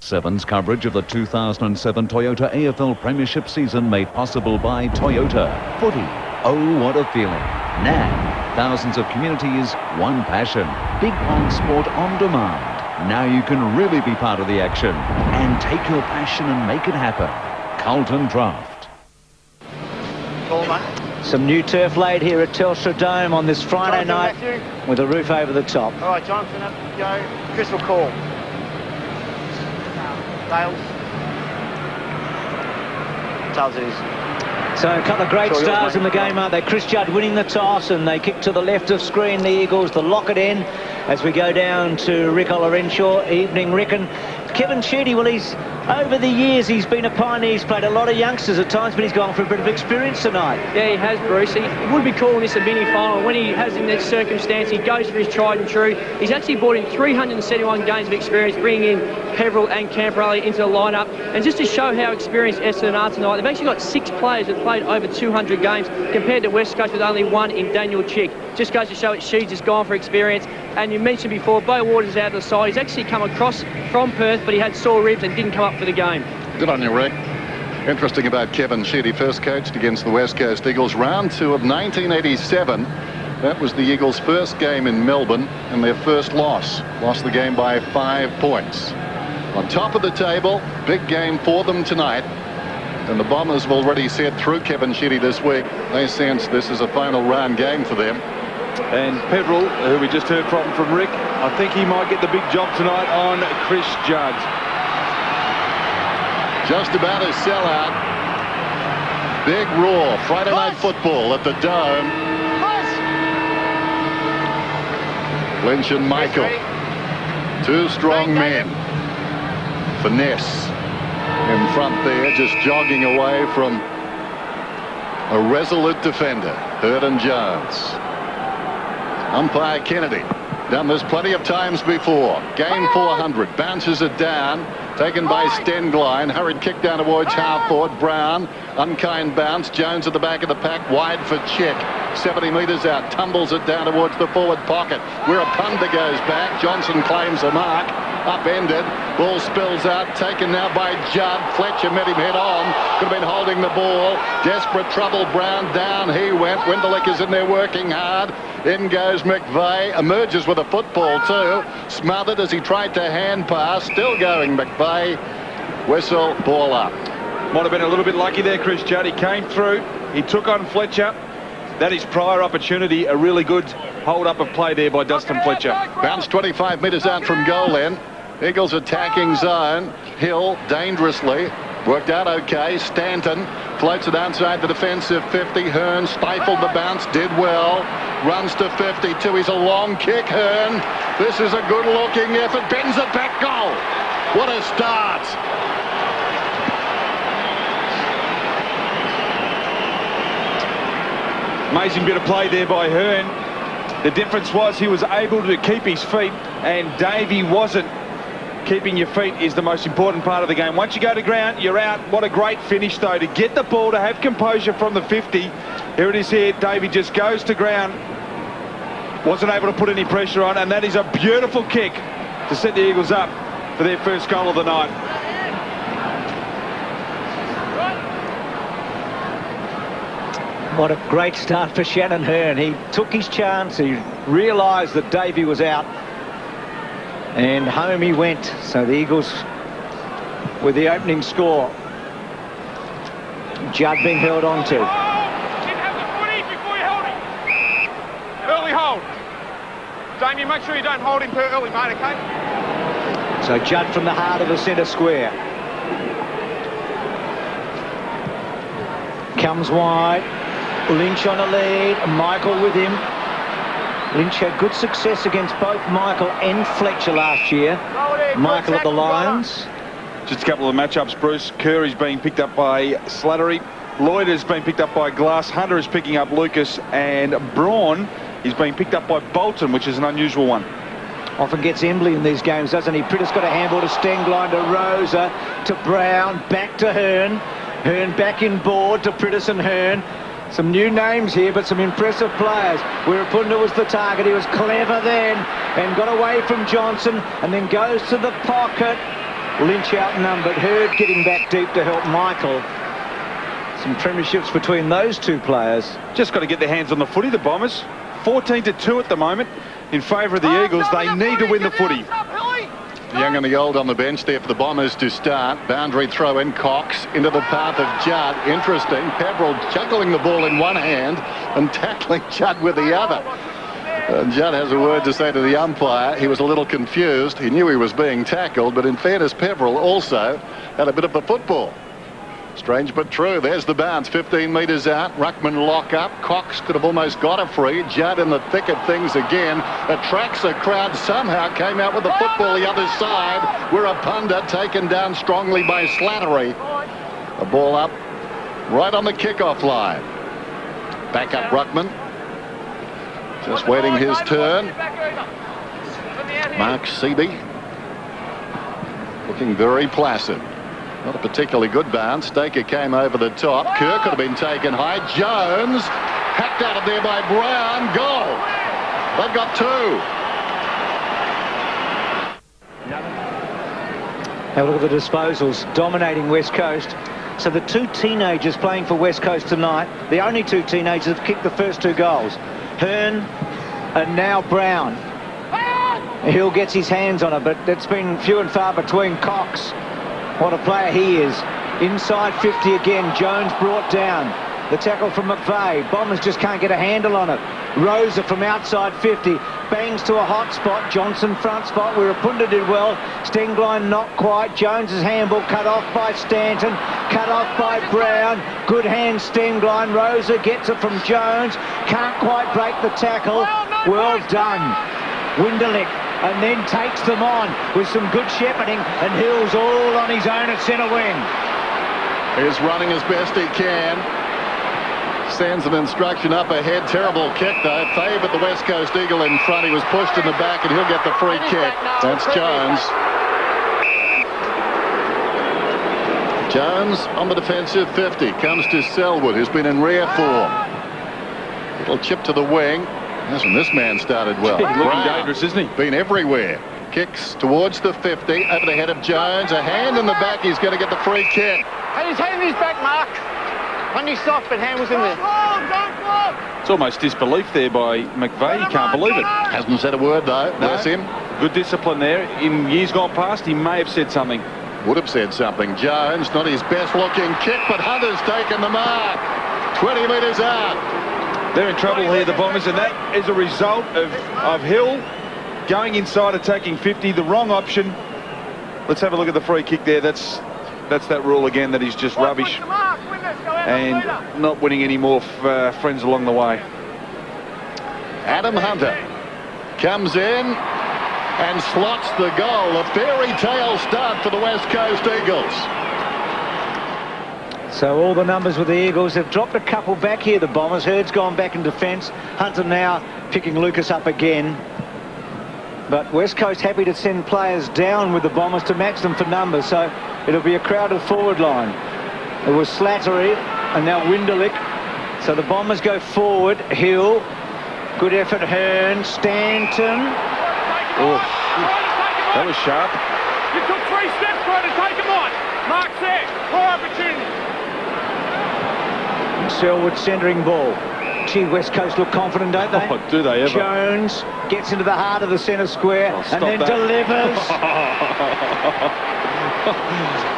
Seven's coverage of the 2007 Toyota AFL Premiership season made possible by Toyota. Footy, oh what a feeling. Now, thousands of communities, one passion. Big One Sport on demand. Now you can really be part of the action and take your passion and make it happen. Carlton Draft. Some new turf laid here at Telstra Dome on this Friday night with a roof over the top. All right, Jonathan, up you go. Chris will call. Dales. Tails it is. So a couple of great stars in the game, aren't they? Chris Judd winning the toss, and they kick to the left of screen, the Eagles, to lock it in as we go down to Rick Olorenshaw. Evening, Rick. And Kevin Sheedy, well, over the years, he's been a pioneer. He's played a lot of youngsters at times, but he's gone for a bit of experience tonight. Yeah, he has, Bruce. He would be calling this a mini-final. When he has in this circumstance, he goes for his tried and true. He's actually brought in 371 games of experience, bringing in Peveril and Camperelli into the lineup. And just to show how experienced Essendon are tonight, they've actually got 6 players that played over 200 games compared to West Coast with only 1 in Daniel Chick. Just goes to show it, Sheeds has gone for experience. And you mentioned before, Beau Waters out of the side. He's actually come across from Perth, but he had sore ribs and didn't come up for the game. Good on you, Rick. Interesting about Kevin Sheedy, first coached against the West Coast Eagles, round 2 of 1987. That was the Eagles' first game in Melbourne and their first loss. Lost the game by 5 points. On top of the table, big game for them tonight. And the Bombers have already said through Kevin Sheedy this week, they sense this is a final round game for them. And Peveril, who we just heard from Rick, I think he might get the big job tonight on Chris Judd. Just about a sellout. Big roar. Friday night football at the Dome. Lynch and Michael. 2 strong men. Finesse in front there, just jogging away from a resolute defender, Herden Jones. Umpire Kennedy. Done this plenty of times before. Game 400. Bounces it down. Taken by Stenglein. Hurried kick down towards half-forward. Brown. Unkind bounce. Jones at the back of the pack. Wide for Chick. 70 metres out. Tumbles it down towards the forward pocket. Where a punter goes back. Johnson claims a mark. Upended. Ball spills out. Taken now by Judd. Fletcher met him head on. Could have been holding the ball. Desperate trouble. Brown down. He went. Winterlick is in there working hard. In goes McVeigh. Emerges with a football too. Smothered as he tried to hand pass. Still going McVeigh. Whistle. Ball up. Might have been a little bit lucky there, Chris Judd. He came through. He took on Fletcher. That is prior opportunity. A really good hold-up of play there by Dustin Fletcher. Bounce 25 metres out from goal end. Eagles attacking zone. Hill dangerously. Worked out okay. Stanton floats it outside the defensive 50. Hearn stifled the bounce. Did well. Runs to 52. He's a long kick, Hearn. This is a good-looking effort. Bends it back. Goal. What a start. Amazing bit of play there by Hearn. The difference was he was able to keep his feet, and Davey wasn't. Keeping your feet is the most important part of the game. Once you go to ground, you're out. What a great finish, though, to get the ball, to have composure from the 50. Here it is here. Davey just goes to ground. Wasn't able to put any pressure on, and that is a beautiful kick to set the Eagles up for their first goal of the night. What a great start for Shannon Hearn. He took his chance. He realised that Davey was out. And home he went. So the Eagles with the opening score. Judd being held on to. Didn't have the footy before you held him. Early hold. Damien, make sure you don't hold him too early, mate, okay? So Judd from the heart of the centre square. Comes wide. Lynch on a lead. Michael with him. Lynch had good success against both Michael and Fletcher last year. Michael at the Lions. Just a couple of matchups, Bruce. Curry's being picked up by Slattery. Lloyd has been picked up by Glass. Hunter is picking up Lucas. And Braun is being picked up by Bolton, which is an unusual one. Often gets Embley in these games, doesn't he? Prittis got a handball to Stenglein, to Rosa, to Brown, back to Hearn. Hearn back in board to Prittis and Hearn. Some new names here, but some impressive players. Wirapunda was the target. He was clever then and got away from Johnson and then goes to the pocket. Lynch outnumbered. Hurd getting back deep to help Michael. Some premierships between those two players. Just got to get their hands on the footy, the Bombers. 14-2 at the moment in favour of the Eagles. They need to win the footy. The young and the old on the bench there for the Bombers to start. Boundary throw in. Cox into the path of Judd. Interesting. Peverill juggling the ball in one hand and tackling Judd with the other. Judd has a word to say to the umpire. He was a little confused. He knew he was being tackled, but in fairness, Peverill also had a bit of the football. Strange but true. There's the bounce. 15 metres out. Ruckman lock up. Cox could have almost got a free. Judd in the thick of things again. Attracts a crowd. Somehow came out with the football the other side. We're a punter taken down strongly by Slattery. A ball up right on the kickoff line. Back up Ruckman. Just waiting his turn. Mark Seaby looking very placid. Not a particularly good bounce. Staker came over the top. Kerr could have been taken high. Jones hacked out of there by Brown. Goal. They've got two. Have a look at the disposals. Dominating West Coast. So the two teenagers playing for West Coast tonight, the only two teenagers have kicked the first two goals. Hearn and now Brown. Hill gets his hands on it, but it's been few and far between. Cox, what a player he is. Inside 50 again. Jones brought down. The tackle from McVeigh. Bombers just can't get a handle on it. Rosa from outside 50. Bangs to a hot spot. Johnson front spot where Apunda did well. Stenglein not quite. Jones's handball cut off by Stanton. Cut off by Brown. Good hand Stenglein. Rosa gets it from Jones. Can't quite break the tackle. Well done. Winderlich. And then takes them on with some good shepherding, and Hill's all on his own at centre wing. He's running as best he can. Sends an instruction up ahead. Terrible kick though. Favoured the West Coast Eagle in front. He was pushed in the back and he'll get the free kick. That's Jones. Jones on the defensive 50. Comes to Selwood, who's been in rare form. Little chip to the wing. That's when this man started well. He's looking dangerous, isn't he? Been everywhere. Kicks towards the 50, over the head of Jones. A hand in the back, he's going to get the free kick. Hey, his hand in his back, Mark. On his soft, but hand was in there. It's almost disbelief there by McVeigh. He can't believe it. Hasn't said a word though. No. Bless him. Good discipline there. In years gone past, he may have said something. Would have said something. Jones, not his best looking kick, but Hunter's taken the mark. 20 metres out. They're in trouble here, the Bombers, and that is a result of Hill going inside, attacking 50, the wrong option. Let's have a look at the free kick there. That's that rule again, that is just rubbish. And not winning any more friends along the way. Adam Hunter comes in and slots the goal. A fairy tale start for the West Coast Eagles. So all the numbers with the Eagles have dropped a couple back here, the Bombers. Hurd's gone back in defence. Hunter now picking Lucas up again. But West Coast happy to send players down with the Bombers to match them for numbers. So it'll be a crowded forward line. It was Slattery and now Winderlich. So the Bombers go forward. Hill. Good effort. Hearn. Stanton. Oh, that was sharp. You took 3 steps trying to take him on. Mark's there. Poor opportunity. Selwood centering ball. Gee, West Coast look confident, don't they? Oh, do they ever? Jones gets into the heart of the centre square and then delivers.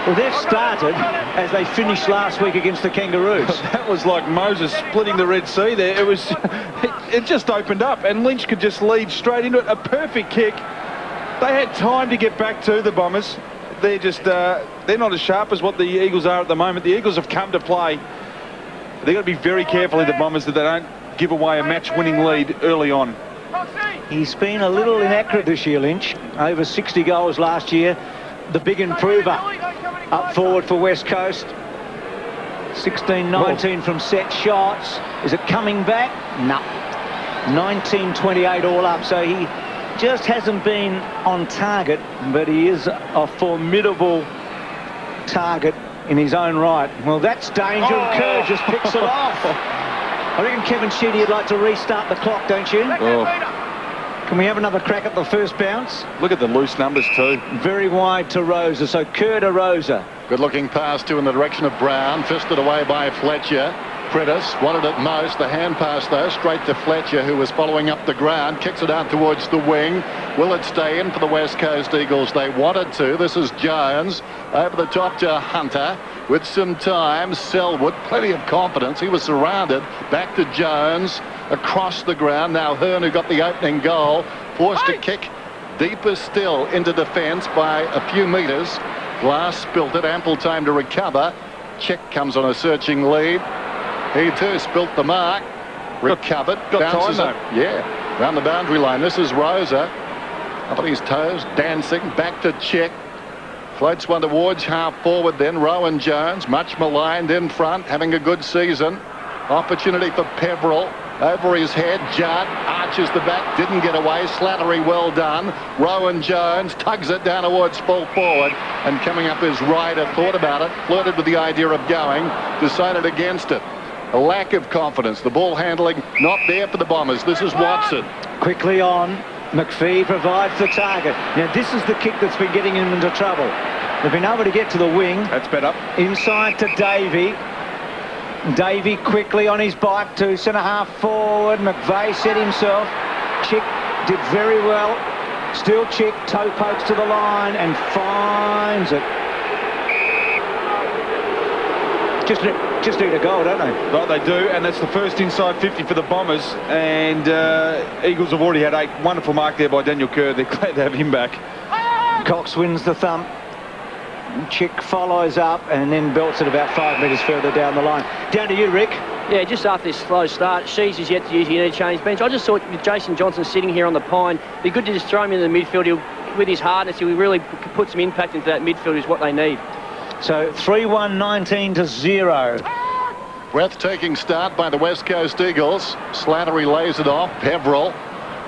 Well, they've started as they finished last week against the Kangaroos. That was like Moses splitting the Red Sea there. It was, it just opened up and Lynch could just lead straight into it. A perfect kick. They had time to get back to the Bombers. They're just, they're not as sharp as what the Eagles are at the moment. The Eagles have come to play. They've got to be very careful in the Bombers that they don't give away a match-winning lead early on. He's been a little inaccurate this year, Lynch. Over 60 goals last year. The big improver up forward for West Coast. 16-19 from set shots. Is it coming back? No. 19-28 all up. So he just hasn't been on target, but he is a formidable target in his own right. Well, that's danger, and Kerr just picks it off. I reckon Kevin Sheedy would like to restart the clock, don't you? Oh. Can we have another crack at the first bounce? Look at the loose numbers too. Very wide to Rosa, so Kerr to Rosa. Good looking pass in the direction of Brown. Fisted away by Fletcher. Prentice wanted it most. The hand pass, though, straight to Fletcher, who was following up the ground. Kicks it out towards the wing. Will it stay in for the West Coast Eagles? They wanted to. This is Jones over the top to Hunter with some time. Selwood, plenty of confidence. He was surrounded. Back to Jones across the ground. Now Hearn, who got the opening goal, forced to kick deeper still into defence by a few metres. Glass spilt it. Ample time to recover. Chick comes on a searching lead. He too spilt the mark. Recovered. Got bounces time, it. Yeah, round the boundary line. This is Rosa. Up on his toes, dancing. Back to Chick. Floats one towards half forward then. Rowan Jones, much maligned in front, having a good season. Opportunity for Peverill. Over his head, Judd arches the back, didn't get away. Slattery, well done. Rowan Jones tugs it down towards full forward, and coming up is Ryder. Thought about it, flirted with the idea of going, decided against it. A lack of confidence. The ball handling not there for the Bombers. This is Watson. Quickly on. McPhee provides the target. Now this is the kick that's been getting him into trouble. They've been able to get to the wing. That's better. Inside to Davey. Davey quickly on his bike to centre half forward. McVeigh set himself. Chick did very well. Still Chick, toe pokes to the line and finds it. Just need a goal, don't they? Right, they do, and that's the first inside 50 for the Bombers, and Eagles have already had a wonderful mark there by Daniel Kerr. They're glad to have him back. Cox wins the thump. Chick follows up and then belts it about 5 metres further down the line. Down to you, Rick. Yeah, just after this slow start, Shees is yet to use the interchange bench. I just thought with Jason Johnson sitting here on the pine, it'd be good to just throw him in the midfield. With his hardness, he'll really put some impact into that midfield, is what they need. So 3-1, 19-0. Breathtaking start by the West Coast Eagles. Slattery lays it off. Peverill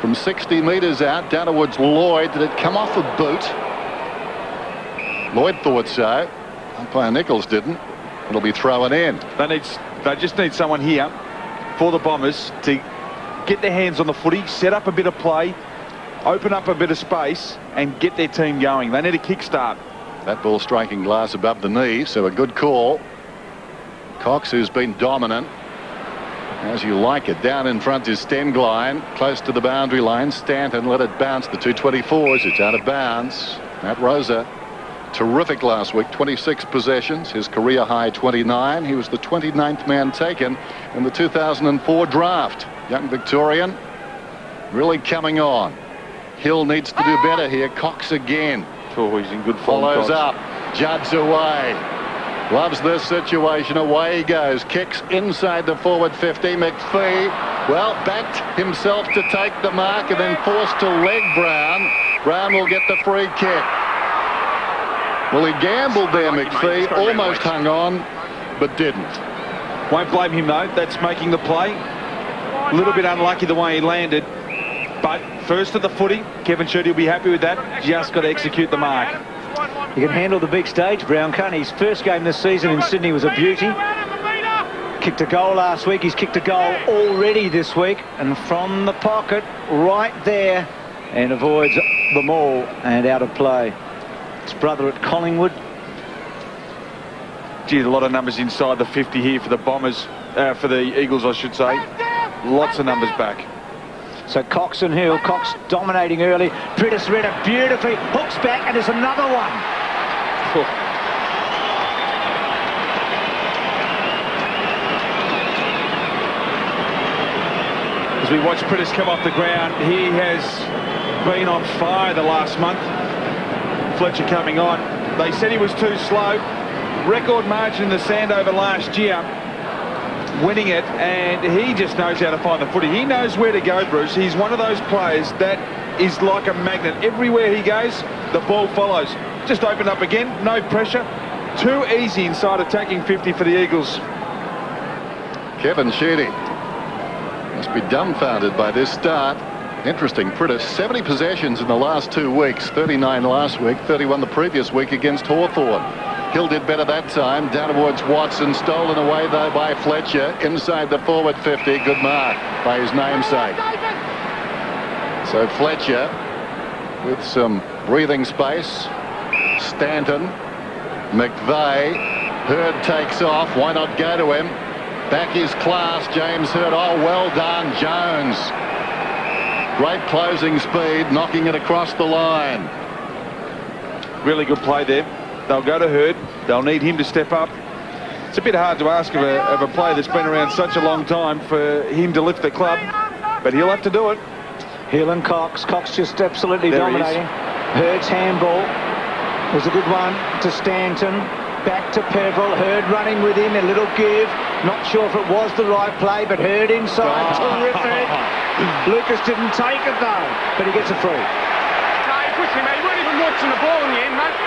from 60 metres out down towards Lloyd. Did it come off a boot? Lloyd thought so. Umpire Nichols didn't. It'll be thrown in. They just need someone here for the Bombers to get their hands on the footy, set up a bit of play, open up a bit of space and get their team going. They need a kickstart. That ball striking glass above the knee, so a good call. Cox, who's been dominant, as you like it. Down in front is Stengline, close to the boundary line. Stanton let it bounce. The 224s, it's out of bounds. Matt Rosa, terrific last week, 26 possessions, his career high 29. He was the 29th man taken in the 2004 draft. Young Victorian, really coming on. Hill needs to do better here. Cox again. Oh, he's in good form. Follows Cox. up. Judd's away. Loves this situation. Away he goes. Kicks inside the forward 50. McPhee, well, backed himself to take the mark and then forced to leg Brown. Brown will get the free kick. Well, he gambled there, McPhee. Almost hung on, but didn't. Won't blame him, though. That's making the play. A little bit unlucky the way he landed. But first at the footy, Kevin Sheedy will be happy with that. Just got to execute the mark. He can handle the big stage, Brown, can't he? His first game this season in Sydney was a beauty. Kicked a goal last week. He's kicked a goal already this week. And from the pocket, right there, and avoids the maul and out of play. His brother at Collingwood. Gee, a lot of numbers inside the 50 here for the Bombers, for the Eagles, I should say. Lots of numbers back. So Cox and Hill. Cox dominating early. Prentice read it beautifully. Hooks back and there's another one. As we watch Prentice come off the ground, he has been on fire the last month. Fletcher coming on. They said he was too slow. Record margin in the Sandover last year, winning it, and he just knows how to find the footy. He knows where to go, Bruce. He's one of those players that is like a magnet. Everywhere he goes, the ball follows. Just opened up again, no pressure. Too easy inside attacking 50 for the Eagles. Kevin Sheedy must be dumbfounded by this start. Interesting, Prentice, 70 possessions in the last 2 weeks, 39 last week, 31 the previous week against Hawthorn. Hill did better that time, down towards Watson, stolen away though by Fletcher, inside the forward 50, good mark by his namesake. So Fletcher with some breathing space. Stanton, McVeigh, Hurd takes off. Why not go to him? Back is Class, James Hurd. Oh, well done, Jones. Great closing speed, knocking it across the line. Really good play there. They'll go to Hurd. They'll need him to step up. It's a bit hard to ask of a player that's been around such a long time for him to lift the club, but he'll have to do it. Hill and Cox. Cox just absolutely There he is. dominating. Hurd's handball was a good one to Stanton. Back to Peverill. Hurd running with him. A little give. Not sure if it was the right play, but Hurd inside. Terrific. Lucas didn't take it though, but he gets a free. No, you pushed him out. You weren't even watching the ball in the end, mate.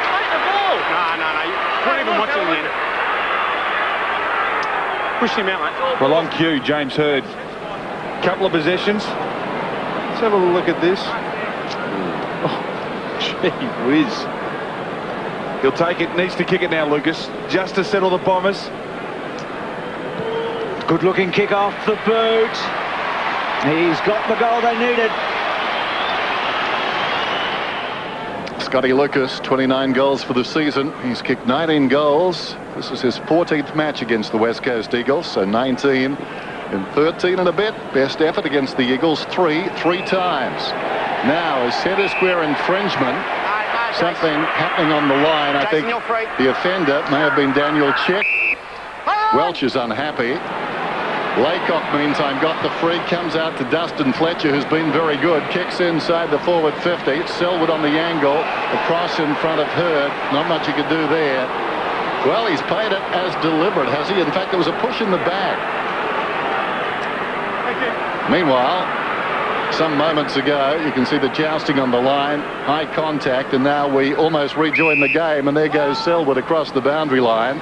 Take the ball. No. You weren't even watching in the end. Pushed him out, mate. Well, on cue, James Hurd. Couple of possessions. Let's have a look at this. Oh, gee whiz. He'll take it, needs to kick it now, Lucas, just to settle the Bombers. Good looking kick off the boot. He's got the goal they needed. Scotty Lucas, 29 goals for the season. He's kicked 19 goals. This is his 14th match against the West Coast Eagles, so 19 in 13 and a bit. Best effort against the Eagles, three times. Now, a centre square infringement. Something happening on the line. I think the offender may have been Daniel Chick. Welch is unhappy. Laycock, meantime, got the free, comes out to Dustin Fletcher, who's been very good, kicks inside the forward 50. Selwood on the angle, across in front of Hurd. Not much he could do there. Well, he's played it as deliberate, has he? In fact, there was a push in the back. Meanwhile, some moments ago, you can see the jousting on the line, high contact, and now we almost rejoin the game, and there goes Selwood across the boundary line.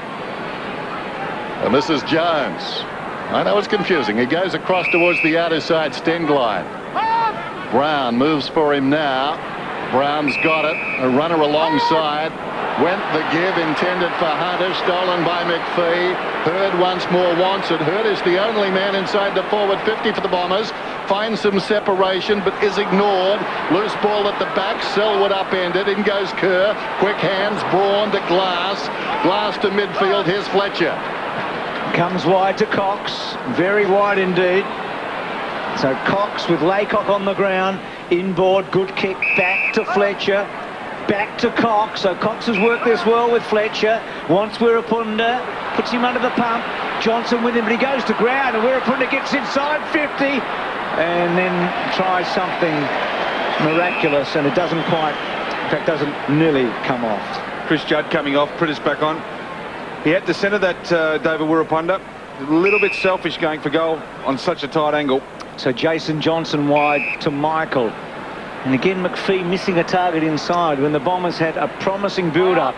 And this is Jones. I know it's confusing. He goes across towards the outer side sting line. Brown moves for him now. Brown's got it. A runner alongside. Went the give intended for Hunter, stolen by McPhee. Hurd once more wants it. Hurd is the only man inside the forward 50 for the Bombers. Finds some separation, but is ignored. Loose ball at the back. Selwood upended. In goes Kerr. Quick hands. Braun to Glass. Glass to midfield. Here's Fletcher. Comes wide to Cox. Very wide indeed. So Cox with Laycock on the ground. Inboard. Good kick. Back to Fletcher. Back to Cox. So Cox has worked this well with Fletcher. Wants Wirapunda. Puts him under the pump. Johnson with him, but he goes to ground, and Wirapunda gets inside 50 and then tries something miraculous, and it doesn't quite, in fact, doesn't nearly come off. Chris Judd coming off, Pritis back on. He had to centre that David Wirapunda. A little bit selfish going for goal on such a tight angle. So Jason Johnson wide to Michael. And again, McPhee missing a target inside when the Bombers had a promising build-up.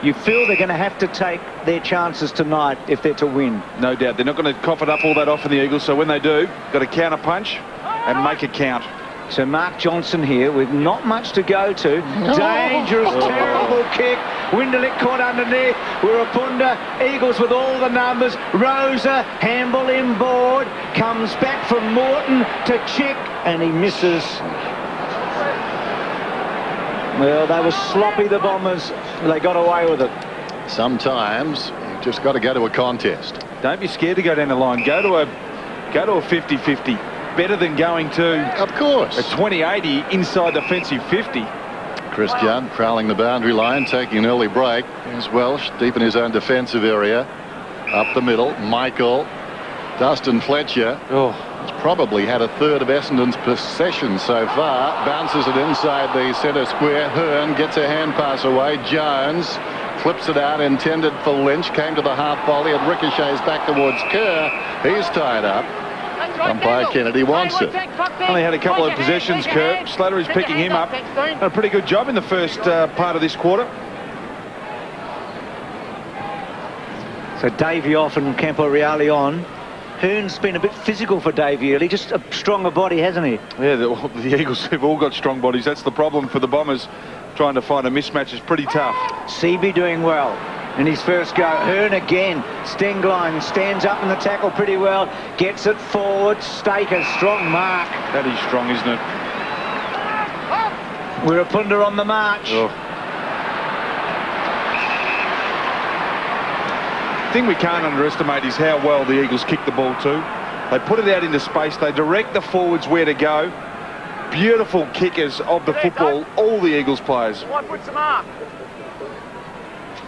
You feel they're going to have to take their chances tonight if they're to win. No doubt. They're not going to cough it up all that often, the Eagles, so when they do, got to counter punch and make it count. So Mark Johnson here with not much to go to. Dangerous, terrible kick. Winderlick caught underneath. Wirapunda, Eagles with all the numbers. Rosa, handball inboard. Comes back from Morton to Chick, and he misses. Well, they were sloppy, the Bombers. They got away with it. Sometimes you've just got to go to a contest. Don't be scared to go down the line. Go to a 50-50. Better than going to, of course, a 20-80 inside defensive 50. Chris Judd prowling the boundary line, taking an early break. Here's Welsh deep in his own defensive area. Up the middle, Michael. Dustin Fletcher has probably had a third of Essendon's possession so far. Bounces it inside the centre square. Hearn gets a hand pass away. Jones flips it out, intended for Lynch. Came to the half volley. It ricochets back towards Kerr. He's tied up. Umpire Kennedy wants it. Only had a couple of possessions, Kerr. Slater is picking him up. Done a pretty good job in the first part of this quarter. So Davey off and Campo Reale on. Hearn's been a bit physical for Davey early, just a stronger body, hasn't he? Yeah, the Eagles have all got strong bodies. That's the problem for the Bombers. Trying to find a mismatch is pretty tough. Seaby doing well in his first go. Hearn again. Stengline stands up in the tackle pretty well. Gets it forward. Staker, strong mark. That is strong, isn't it? Wirapunda on the march. Oh. The thing we can't underestimate is how well the Eagles kick the ball too. They put it out into space. They direct the forwards where to go. Beautiful kickers of the football, all the Eagles players. One puts them up.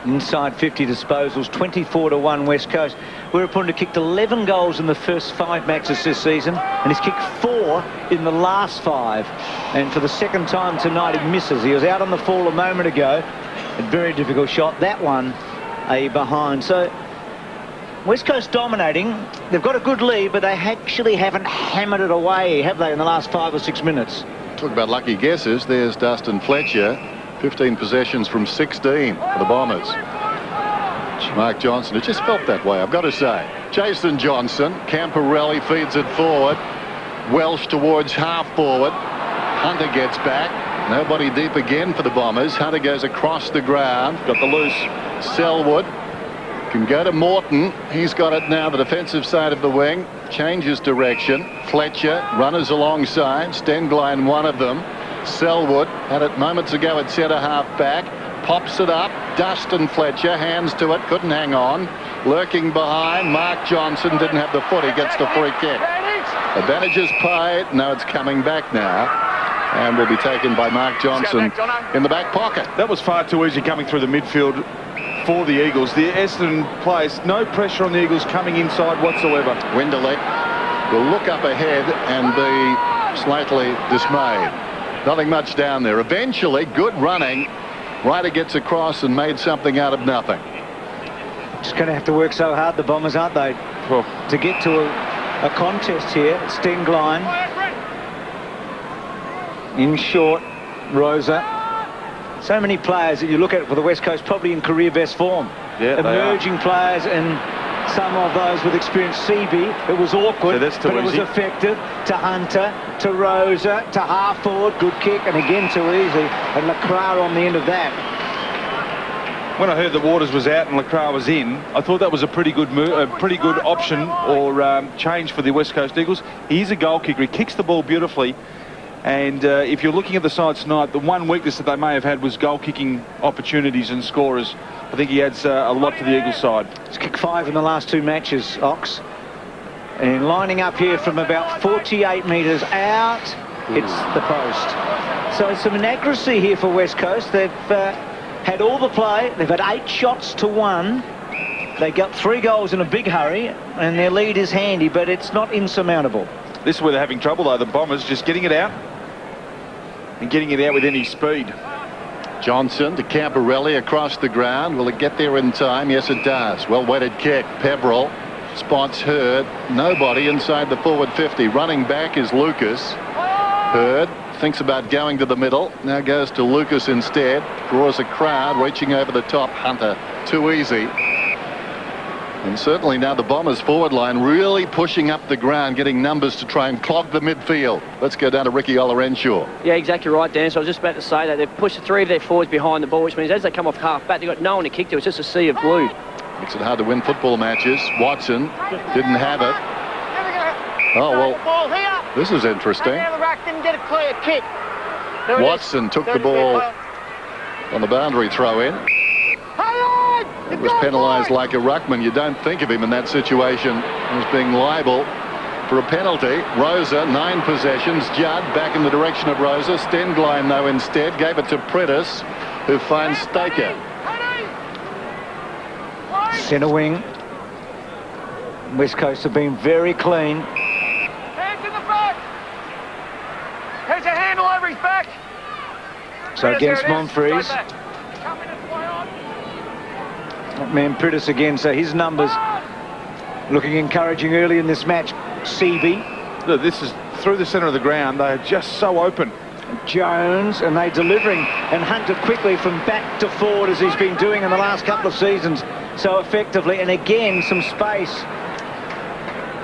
Inside 50 disposals, 24-1 West Coast. Wirapunda kicked 11 goals in the first 5 matches this season, and he's kicked 4 in the last 5. And for the second time tonight, he misses. He was out on the fall a moment ago. A very difficult shot. That one, a behind. So West Coast dominating. They've got a good lead, but they actually haven't hammered it away, have they, in the last 5 or 6 minutes? Talk about lucky guesses. There's Dustin Fletcher. 15 possessions from 16 for the Bombers. Mark Johnson, it just felt that way, I've got to say. Jason Johnson, Camporelli feeds it forward. Welsh towards half forward. Hunter gets back. Nobody deep again for the Bombers. Hunter goes across the ground. Got the loose. Selwood can go to Morton. He's got it now, the defensive side of the wing. Changes direction. Fletcher, runners alongside. Stenglein, one of them. Selwood had it moments ago at centre half back, pops it up. Dustin Fletcher, hands to it, couldn't hang on. Lurking behind, Mark Johnson didn't have the foot, he gets the free kick. Advantages played, no, it's coming back now, and will be taken by Mark Johnson in the back pocket. That was far too easy coming through the midfield for the Eagles. The Essendon players, no pressure on the Eagles coming inside whatsoever. Winderlich will look up ahead and be slightly dismayed. Nothing much down there. Eventually, good running. Ryder gets across and made something out of nothing. Just going to have to work so hard, the Bombers, aren't they, to get to a contest here. Stenglein in short. Rosa. So many players that you look at for the West Coast probably in career best form. Yeah, emerging players, and some of those with experience. Seabee, it was awkward, but it was effective. To Hunter, to Rosa, to half forward, good kick, and again too easy. And Lacroix on the end of that. When I heard that Waters was out and Lacroix was in, I thought that was a pretty good move, a pretty good option or change for the West Coast Eagles. He's a goal kicker. He kicks the ball beautifully. And if you're looking at the side tonight, the one weakness that they may have had was goal-kicking opportunities and scorers. I think he adds a lot to the Eagles side. He's kicked 5 in the last 2 matches, Ox. And lining up here from about 48 metres out, it's the post. So some inaccuracy here for West Coast. They've had all the play. They've had 8 shots to 1. They got 3 goals in a big hurry, and their lead is handy, but it's not insurmountable. This is where they're having trouble, though. The Bombers just getting it out and getting it out with any speed. Johnson to Camporelli across the ground. Will it get there in time? Yes, it does. Well-weighted kick. Peverill spots Hurd. Nobody inside the forward 50. Running back is Lucas. Hurd thinks about going to the middle. Now goes to Lucas instead. Draws a crowd, reaching over the top. Hunter, too easy. And certainly now the Bombers forward line really pushing up the ground, getting numbers to try and clog the midfield. Let's go down to Ricky Olorenshaw. Yeah, exactly right, Dan. So I was just about to say that they've pushed 3 of their forwards behind the ball, which means as they come off half back, they've got no one to kick to. It's just a sea of blue. Makes it hard to win football matches. Watson didn't have it. Oh, well, this is interesting. Didn't get a clear kick. Watson took the ball on the boundary throw-in. It was penalised like a ruckman. You don't think of him in that situation as being liable for a penalty. Rosa, 9 possessions. Judd back in the direction of Rosa. Stenglein, though, instead gave it to Prentice, who finds Staker. Centre wing. West Coast have been very clean. Hands in the back. Here's a handle over his back. So against Monfries. Man, Prentice again, so his numbers looking encouraging early in this match. Seabee. Look, this is through the centre of the ground. They are just so open. Jones, and they delivering, and Hunter quickly from back to forward as he's been doing in the last couple of seasons so effectively, and again some space.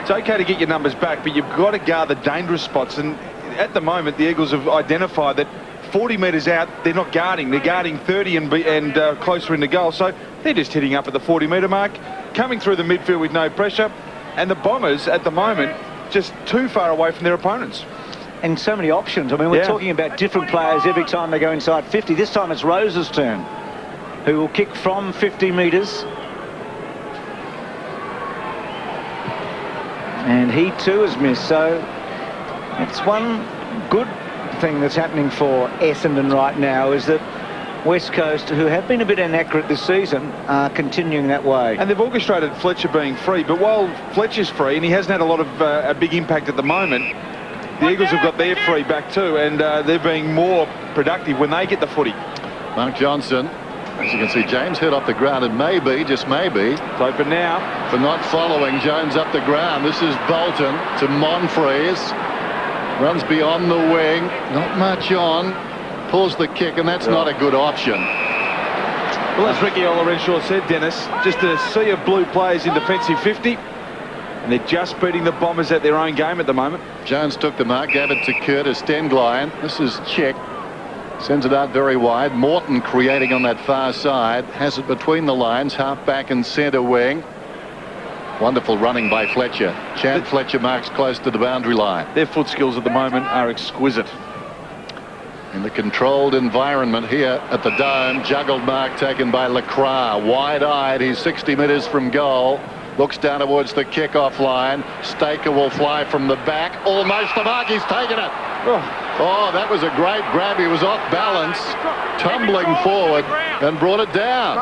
It's okay to get your numbers back, but you've got to guard the dangerous spots, and at the moment the Eagles have identified that 40 metres out, they're not guarding. They're guarding 30 and closer into goal. So they're just hitting up at the 40-metre mark, coming through the midfield with no pressure. And the Bombers, at the moment, just too far away from their opponents. and so many options. I mean, we're Yeah. talking about different players every time they go inside 50. This time it's Rose's turn, who will kick from 50 metres. And he too has missed, so it's one good thing that's happening for Essendon right now, is that West Coast, who have been a bit inaccurate this season, are continuing that way. And they've orchestrated Fletcher being free, but while Fletcher's free and he hasn't had a lot of a big impact at the moment, the Eagles have got their free back too, and they're being more productive when they get the footy. Mark Johnson, as you can see, James hit off the ground, and maybe, just maybe, It's open now. for not following Jones up the ground. This is Bolton to Monfries. Runs beyond the wing, not much on. Pulls the kick, and that's not a good option. Well, as Ricky Olorenshaw said, Dennis, just a sea of blue players in defensive 50, and they're just beating the Bombers at their own game at the moment. Jones took the mark, gave it to Curtis Stenglein. This is Chick. Sends it out very wide. Morton creating on that far side. Has it between the lines, half back and centre wing. Wonderful running by Fletcher. Chad Fletcher marks close to the boundary line. Their foot skills at the moment are exquisite. In the controlled environment here at the Dome, juggled mark taken by Lacroix. Wide-eyed, he's 60 metres from goal. Looks down towards the kick-off line. Staker will fly from the back. Almost the mark, he's taken it. Oh, that was a great grab. He was off balance, tumbling forward and brought it down.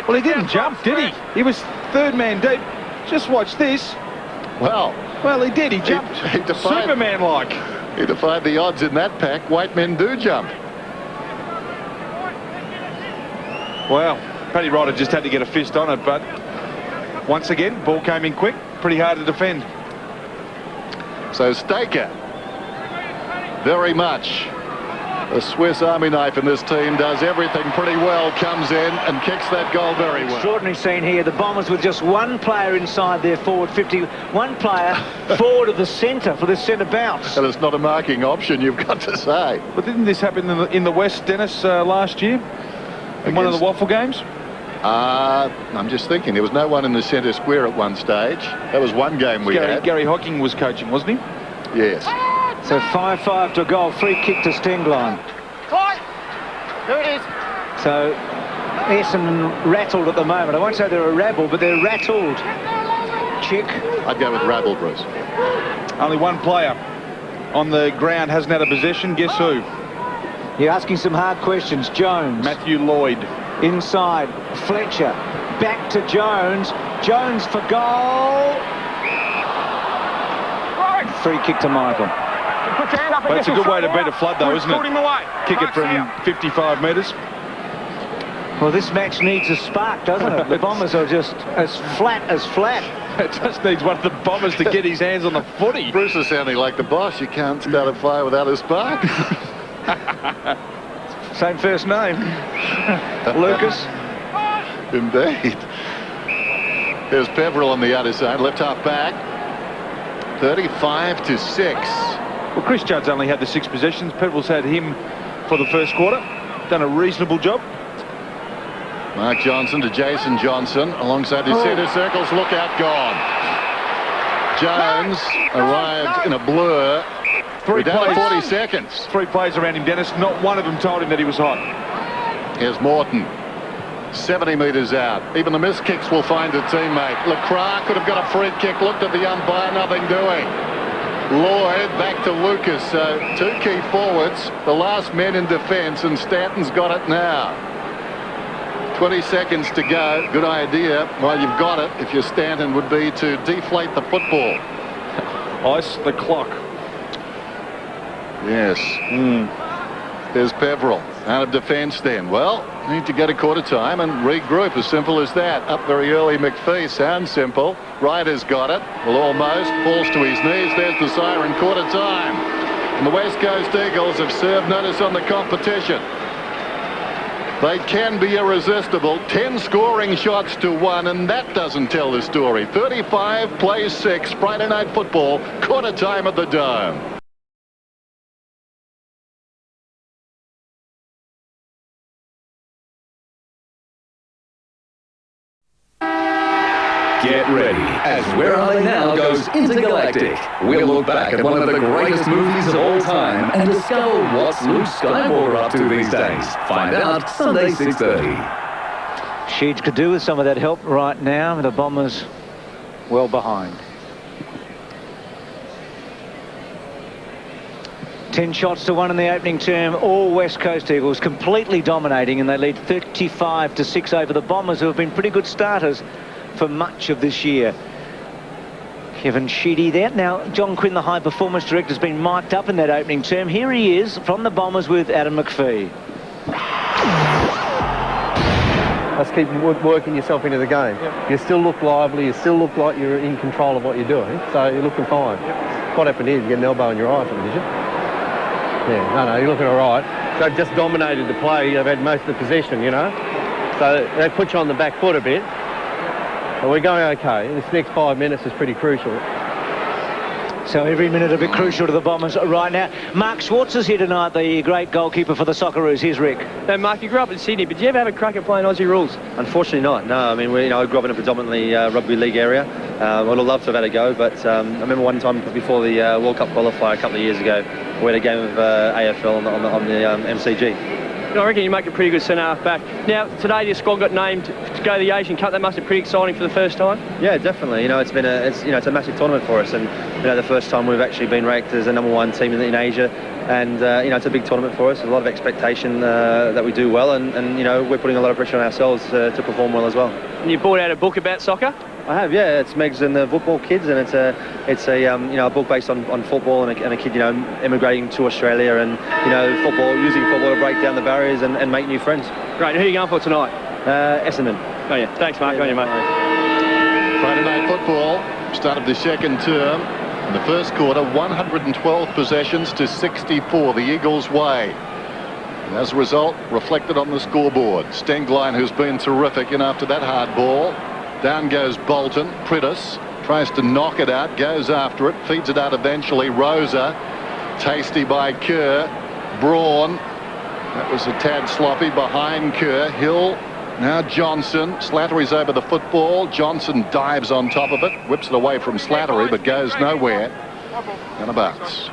Well, he didn't jump, did he? He was third man deep. Just watch this. Well, he did. He jumped he defied- Superman-like. He defied the odds in that pack. White men do jump. Well, Paddy Ryder just had to get a fist on it, but once again, ball came in quick. Pretty hard to defend. So Staker, very much a Swiss Army knife in this team, does everything pretty well, comes in and kicks that goal very well. Extraordinary scene here. The Bombers with just one player inside their forward 50, one player forward of the centre for the centre bounce. And it's not a marking option, you've got to say. But didn't this happen in the West, Dennis, last year? In one of the Waffle games? I'm just thinking, there was no one in the centre square at one stage. That was one game we had. Gary Hocking was coaching, wasn't he? Yes. So 5-5 to goal, free kick to Stenglein. There it is. So Essendon rattled at the moment. I won't say they're a rabble, but they're rattled. Chick. I'd go with rabble, Bruce. Only one player on the ground hasn't had a possession. Guess who? You're asking some hard questions. Jones. Matthew Lloyd. Inside. Fletcher. Back to Jones. Jones for goal. Free kick to Michael. Put your hand up. But it's a good way to beat a flood, though, isn't it? Put him away. Kick it from 55 metres. Well, this match needs a spark, doesn't it? The Bombers are just as flat as flat. It just needs one of the Bombers to get his hands on the footy. Bruce is sounding like the boss. You can't start a fire without a spark. Same first name. Lucas. Indeed. There's Peverill on the other side, left half back. 35-6. Well, Chris Judd's only had the 6 possessions. Peverill's had him for the first quarter. Done a reasonable job. Mark Johnson to Jason Johnson alongside his centre circles. Look out, gone. Jones arrived in a blur. We're down to 40 seconds. 3 plays around him, Dennis. Not one of them told him that he was hot. Here's Morton. 70 metres out. Even the missed kicks will find a teammate. Lacroix could have got a free kick. Looked at the umpire. Nothing doing. Lloyd back to Lucas. So 2 key forwards. The last men in defence, and Stanton's got it now. 20 seconds to go. Good idea, while you've got it, if you're Stanton, would be to deflate the football. Ice the clock. Yes. There's Peverill. Out of defence then. Well, need to get a quarter time and regroup. As simple as that. Up very early, McPhee. Sounds simple. Ryder's got it. Well, almost. Falls to his knees. There's the siren. Quarter time. And the West Coast Eagles have served notice on the competition. They can be irresistible. 10 scoring shots to 1, and that doesn't tell the story. 35 plays 6. Friday night football. Quarter time at the Dome. Get ready, as Where Are They Now goes intergalactic. We'll look back at one of the greatest movies of all time and discover what's Luke Skywalker up to these days. Find out Sunday 6:30. Sheeds could do with some of that help right now. The Bombers well behind. 10 shots to 1 in the opening term. All West Coast Eagles completely dominating, and they lead 35-6 over the Bombers, who have been pretty good starters for much of this year. Kevin Sheedy there. Now, John Quinn, the high performance director, has been mic'd up in that opening term. Here he is from the Bombers with Adam McPhee. Let's keep working yourself into the game. Yep. You still look lively, you still look like you're in control of what you're doing, so you're looking fine. Yep. What happened here? You get an elbow in your eye or something, did you? Yeah, no, you're looking all right. They've just dominated the play. They've had most of the possession, you know. So they put you on the back foot a bit. But we're going okay. This next 5 minutes is pretty crucial. So every minute a bit crucial to the Bombers right now. Mark Schwartz is here tonight, the great goalkeeper for the Socceroos. Here's Rick. Now, Mark, you grew up in Sydney, but did you ever have a crack at playing Aussie rules? Unfortunately not, no. I mean, I grew up in a predominantly rugby league area. I would have loved to have had a go, but I remember one time before the World Cup qualifier a couple of years ago, we had a game of AFL on the MCG. I reckon you make a pretty good centre-half back. Now, today your squad got named to go to the Asian Cup. That must be pretty exciting for the first time. Yeah, definitely. You know, it's a massive tournament for us, and the first time we've actually been ranked as the #1 team in Asia, and it's a big tournament for us. There's a lot of expectation that we do well, and we're putting a lot of pressure on ourselves to perform well as well. And you brought out a book about soccer? I have, yeah. It's Megs and the Football Kids, and it's a book based on football and a kid emigrating to Australia and using football to break down the barriers and make new friends. Great. And who are you going for tonight? Essendon. Oh yeah. Thanks, Mark. On you, mate. Friday night football, start of the second term. In the first quarter, 112 possessions to 64, the Eagles' way. And as a result, reflected on the scoreboard. Stenglein, who's been terrific in after that hard ball. Down goes Bolton. Priddis tries to knock it out, goes after it, feeds it out eventually. Rosa, tasty by Kerr. Braun, that was a tad sloppy behind Kerr. Hill, now Johnson. Slattery's over the football. Johnson dives on top of it, whips it away from Slattery, but goes nowhere. And a bounce.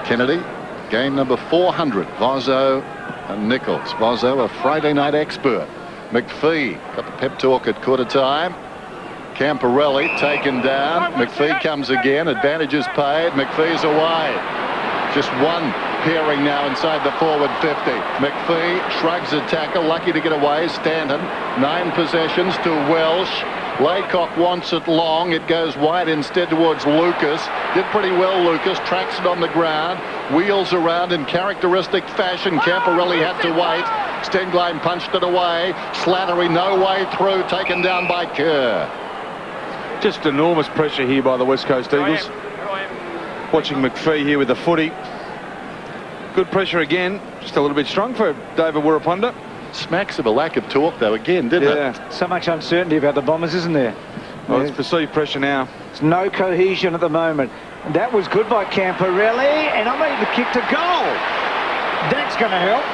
Kennedy, game number 400. Vozzo and Nichols. Vozzo, a Friday night expert. McPhee got the pep talk at quarter time. Camporelli taken down. McPhee comes again. Advantages paid. McPhee's away. Just one pairing now inside the forward 50. McPhee shrugs a tackle. Lucky to get away. Stanton. 9 possessions to Welsh. Laycock wants it long. It goes wide instead towards Lucas. Did pretty well, Lucas. Tracks it on the ground. Wheels around in characteristic fashion. Camporelli had to wait. Stenglein punched it away. Slattery no way through. Taken down by Kerr. Just enormous pressure here by the West Coast Eagles. Watching McPhee here with the footy. Good pressure again. Just a little bit strong for David Wirapunda. Smacks of a lack of talk, though, again, didn't it? So much uncertainty about the Bombers, isn't there? Well, it's perceived pressure now. There's no cohesion at the moment. And that was good by Camporelli, and I made the kick to goal. That's going to help.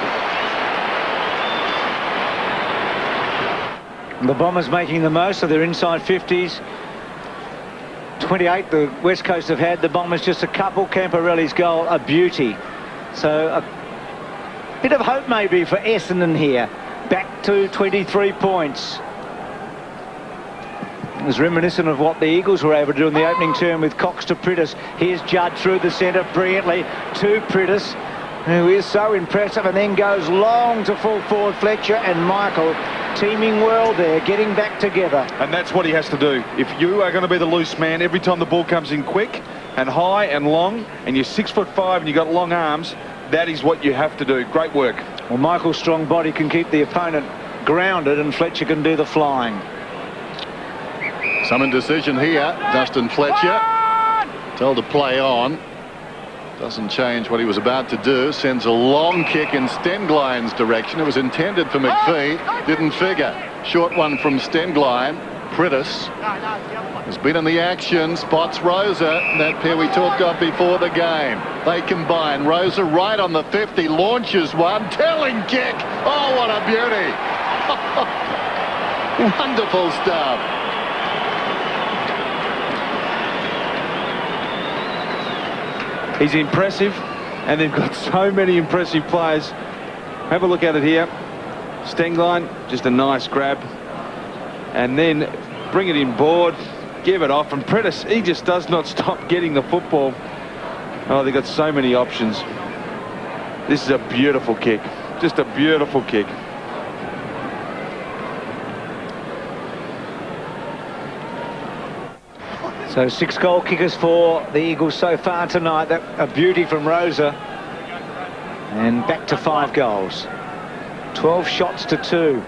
The Bombers making the most of their inside 50s. 28 the West Coast have had. The Bombers just a couple. Camporelli's goal, a beauty. So a bit of hope maybe for Essendon here. Back to 23 points. It was reminiscent of what the Eagles were able to do in the opening term with Cox to Priddis. Here's Judd through the centre brilliantly to Priddis, who is so impressive, and then goes long to full forward Fletcher and Michael. Teaming well there, getting back together. And that's what he has to do. If you are going to be the loose man, every time the ball comes in quick and high and long, and you're 6'5" and you've got long arms, that is what you have to do. Great work. Well, Michael's strong body can keep the opponent grounded, and Fletcher can do the flying. Some indecision here. Dustin Fletcher told to play on. Doesn't change what he was about to do. Sends a long kick in Stenglein's direction. It was intended for McPhee. Didn't figure. Short one from Stenglein. Priddis has been in the action. Spots Rosa. That pair we talked of before the game. They combine. Rosa right on the 50. Launches one. Telling kick. Oh, what a beauty. Wonderful stuff. He's impressive, and they've got so many impressive players. Have a look at it here. Stenglein, just a nice grab. And then bring it in board, give it off. And Prentice, he just does not stop getting the football. Oh, they've got so many options. This is a beautiful kick. Just a beautiful kick. So 6 goal kickers for the Eagles so far tonight. That a beauty from Rosa. And back to 5 goals. 12 shots to 2.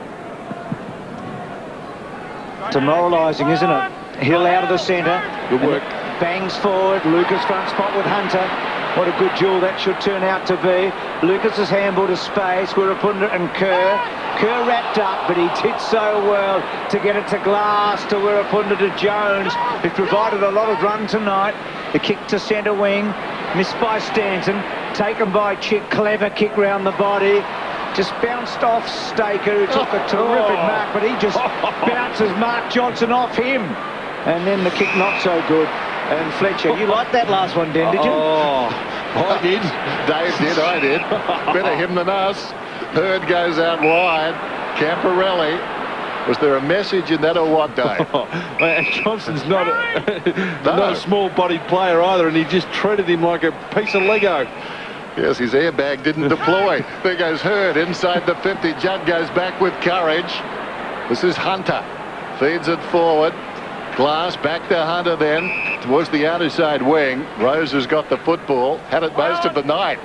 Demoralising, isn't it? Hill out of the centre. Good work. Bangs forward. Lucas front spot with Hunter. What a good duel that should turn out to be. Lucas's handball to space. Wirapunda and Kerr. Kerr wrapped up, but he did so well to get it to Glass, to Wirapunda, to Jones, who provided a lot of run tonight. The kick to centre wing, missed by Stanton, taken by Chick. Clever kick round the body. Just bounced off Staker, who took a terrific mark, but he just bounces Mark Johnson off him. And then the kick not so good. And Fletcher, you liked that last one, Den, did you? Oh, I did. Dave did, I did. Better him than us. Hurd goes out wide. Camporelli. Was there a message in that or what, Dave? And Johnson's not a small-bodied player either, and he just treated him like a piece of Lego. Yes, his airbag didn't deploy. There goes Hurd inside the 50. Judd goes back with courage. This is Hunter. Feeds it forward. Glass back to Hunter then, towards the outer side wing. Rose has got the football, had it most of the night.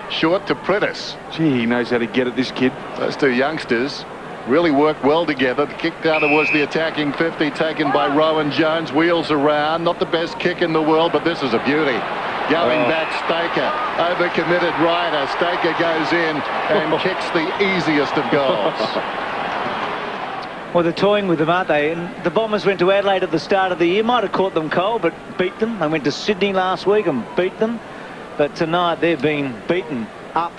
Short to Prentice. Gee, he knows how to get at this kid. Those two youngsters really worked well together. The kick down towards the attacking 50, taken by Rowan Jones. Wheels around, not the best kick in the world, but this is a beauty. Going back, Staker, overcommitted Ryder. Staker goes in and kicks the easiest of goals. Well, they're toying with them, aren't they? And the Bombers went to Adelaide at the start of the year. Might have caught them cold, but beat them. They went to Sydney last week and beat them. But tonight they've been beaten up,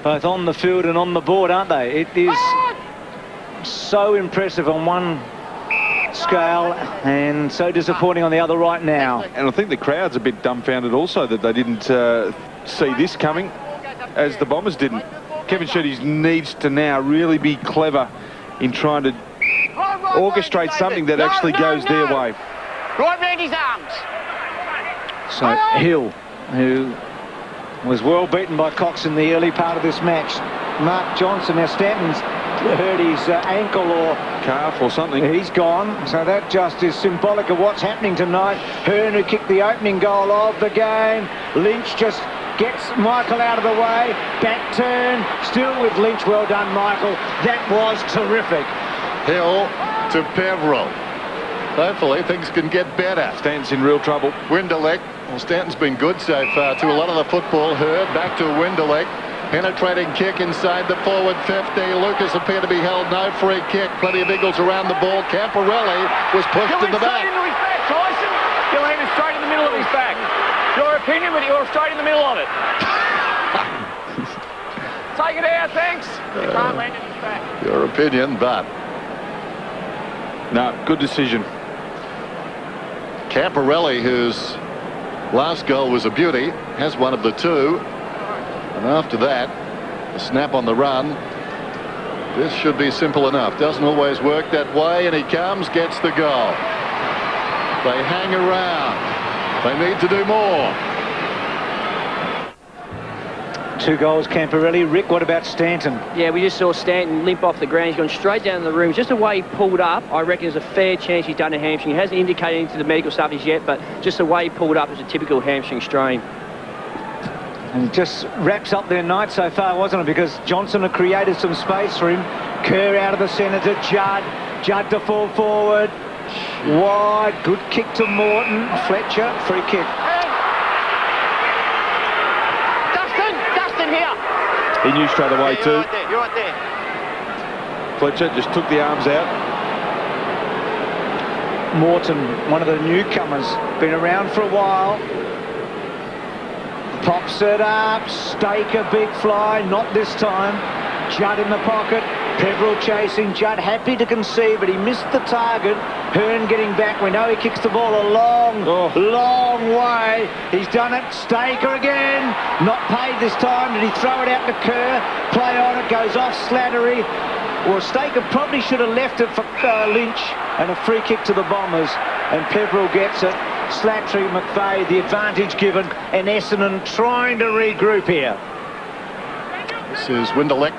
both on the field and on the board, aren't they? It is so impressive on one scale and so disappointing on the other right now. And I think the crowd's a bit dumbfounded also that they didn't see this coming, as the Bombers didn't. Kevin Sheedy needs to now really be clever in trying to orchestrate something that actually goes their way. Right round his arms. So Hill, who was well beaten by Cox in the early part of this match. Mark Johnson, now Stanton's hurt his ankle or calf or something. He's gone, so that just is symbolic of what's happening tonight. Hearn, who kicked the opening goal of the game. Lynch just gets Michael out of the way. Back turn, still with Lynch. Well done, Michael. That was terrific. Hill to Peveril. Hopefully things can get better. Stanton's in real trouble. Winderlich. Well, Stanton's been good so far to a lot of the football. Hurd back to Winderlich. Penetrating kick inside the forward 50. Lucas appeared to be held. No free kick. Plenty of Eagles around the ball. Camporelli was pushed to the back. Into his back, Tyson. He'll aim it straight in the middle of his back. Your opinion, but you're straight in the middle of it. Take it out, thanks. You can't land in his back. Your opinion, but no, good decision. Camporelli, whose last goal was a beauty, has one of the two. And after that, a snap on the run. This should be simple enough. Doesn't always work that way, and he comes, gets the goal. They hang around. They need to do more. 2 goals, Camporelli. Rick, what about Stanton? Yeah, we just saw Stanton limp off the ground. He's gone straight down the room. Just the way he pulled up, I reckon there's a fair chance he's done a hamstring. He hasn't indicated into the medical stuff as yet, but just the way he pulled up is a typical hamstring strain. And it just wraps up their night so far, wasn't it? Because Johnson had created some space for him. Kerr out of the centre to Judd. Judd to fall forward. Wide. Good kick to Morton. Fletcher. Free kick. Dustin here. He knew straight away too. You're right there. Fletcher just took the arms out. Morton, one of the newcomers. Been around for a while. Pops it up, Staker, big fly, not this time. Judd in the pocket, Peverill chasing, Judd happy to concede, but he missed the target. Hearn getting back. We know he kicks the ball a long way. He's done it. Staker again. Not paid this time. Did he throw it out to Kerr? Play on it. Goes off Slattery. Well, Staker probably should have left it for Lynch, and a free kick to the Bombers. And Peverill gets it. Slattery, McVeigh, the advantage given, and Essendon trying to regroup here. This is Winderlick.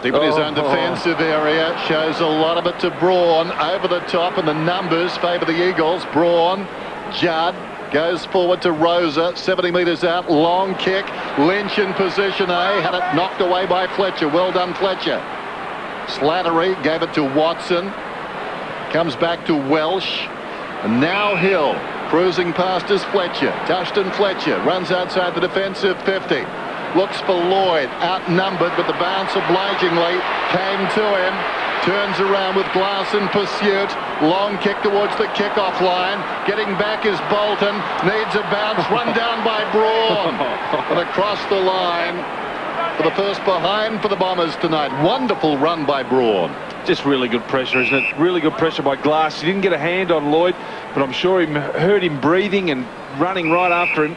Deep in his own defensive area, shows a lot of it to Braun, over the top, and the numbers favour the Eagles. Braun, Judd, goes forward to Rosa, 70 metres out, long kick, Lynch in position A, had it knocked away by Fletcher. Well done, Fletcher. Slattery gave it to Watson, comes back to Welsh, and now Hill, cruising past as Fletcher. Touchton Fletcher runs outside the defensive 50. Looks for Lloyd, outnumbered, but the bounce obligingly came to him. Turns around with Glass in pursuit. Long kick towards the kickoff line. Getting back is Bolton. Needs a bounce, run down by Braun. And across the line for the first behind for the Bombers tonight. Wonderful run by Braun. Just really good pressure, isn't it? Really good pressure by Glass. He didn't get a hand on Lloyd, but I'm sure he heard him breathing and running right after him.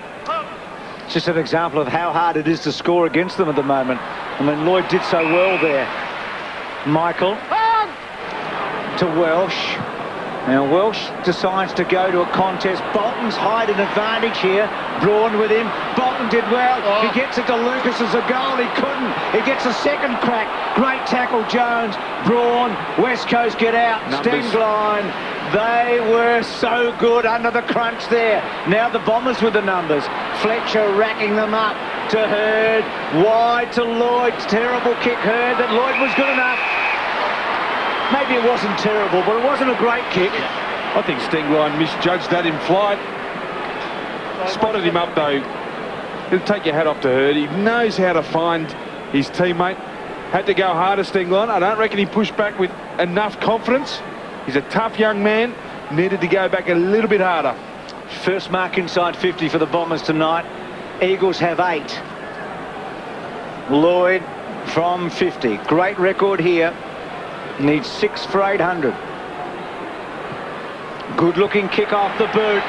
Just an example of how hard it is to score against them at the moment. I mean, Lloyd did so well there. Michael to Welsh. Now Welsh decides to go to a contest. Bolton's hiding advantage here. Braun with him. Bolton did well. He gets it to Lucas as a goal. He couldn't. He gets a second crack. Great tackle, Jones. Braun. West Coast get out. Stengline. They were so good under the crunch there. Now the Bombers with the numbers. Fletcher racking them up to Hurd. Wide to Lloyd. Terrible kick, Hurd, that Lloyd was good enough. Maybe it wasn't terrible, but it wasn't a great kick. I think Stengline misjudged that in flight. Spotted him up, though. He'll take your hat off to Hurd. He knows how to find his teammate. Had to go harder, Stengline. I don't reckon he pushed back with enough confidence. He's a tough young man. Needed to go back a little bit harder. First mark inside 50 for the Bombers tonight. Eagles have 8. Lloyd from 50. Great record here. Needs 6 for 800. Good looking kick off the boot.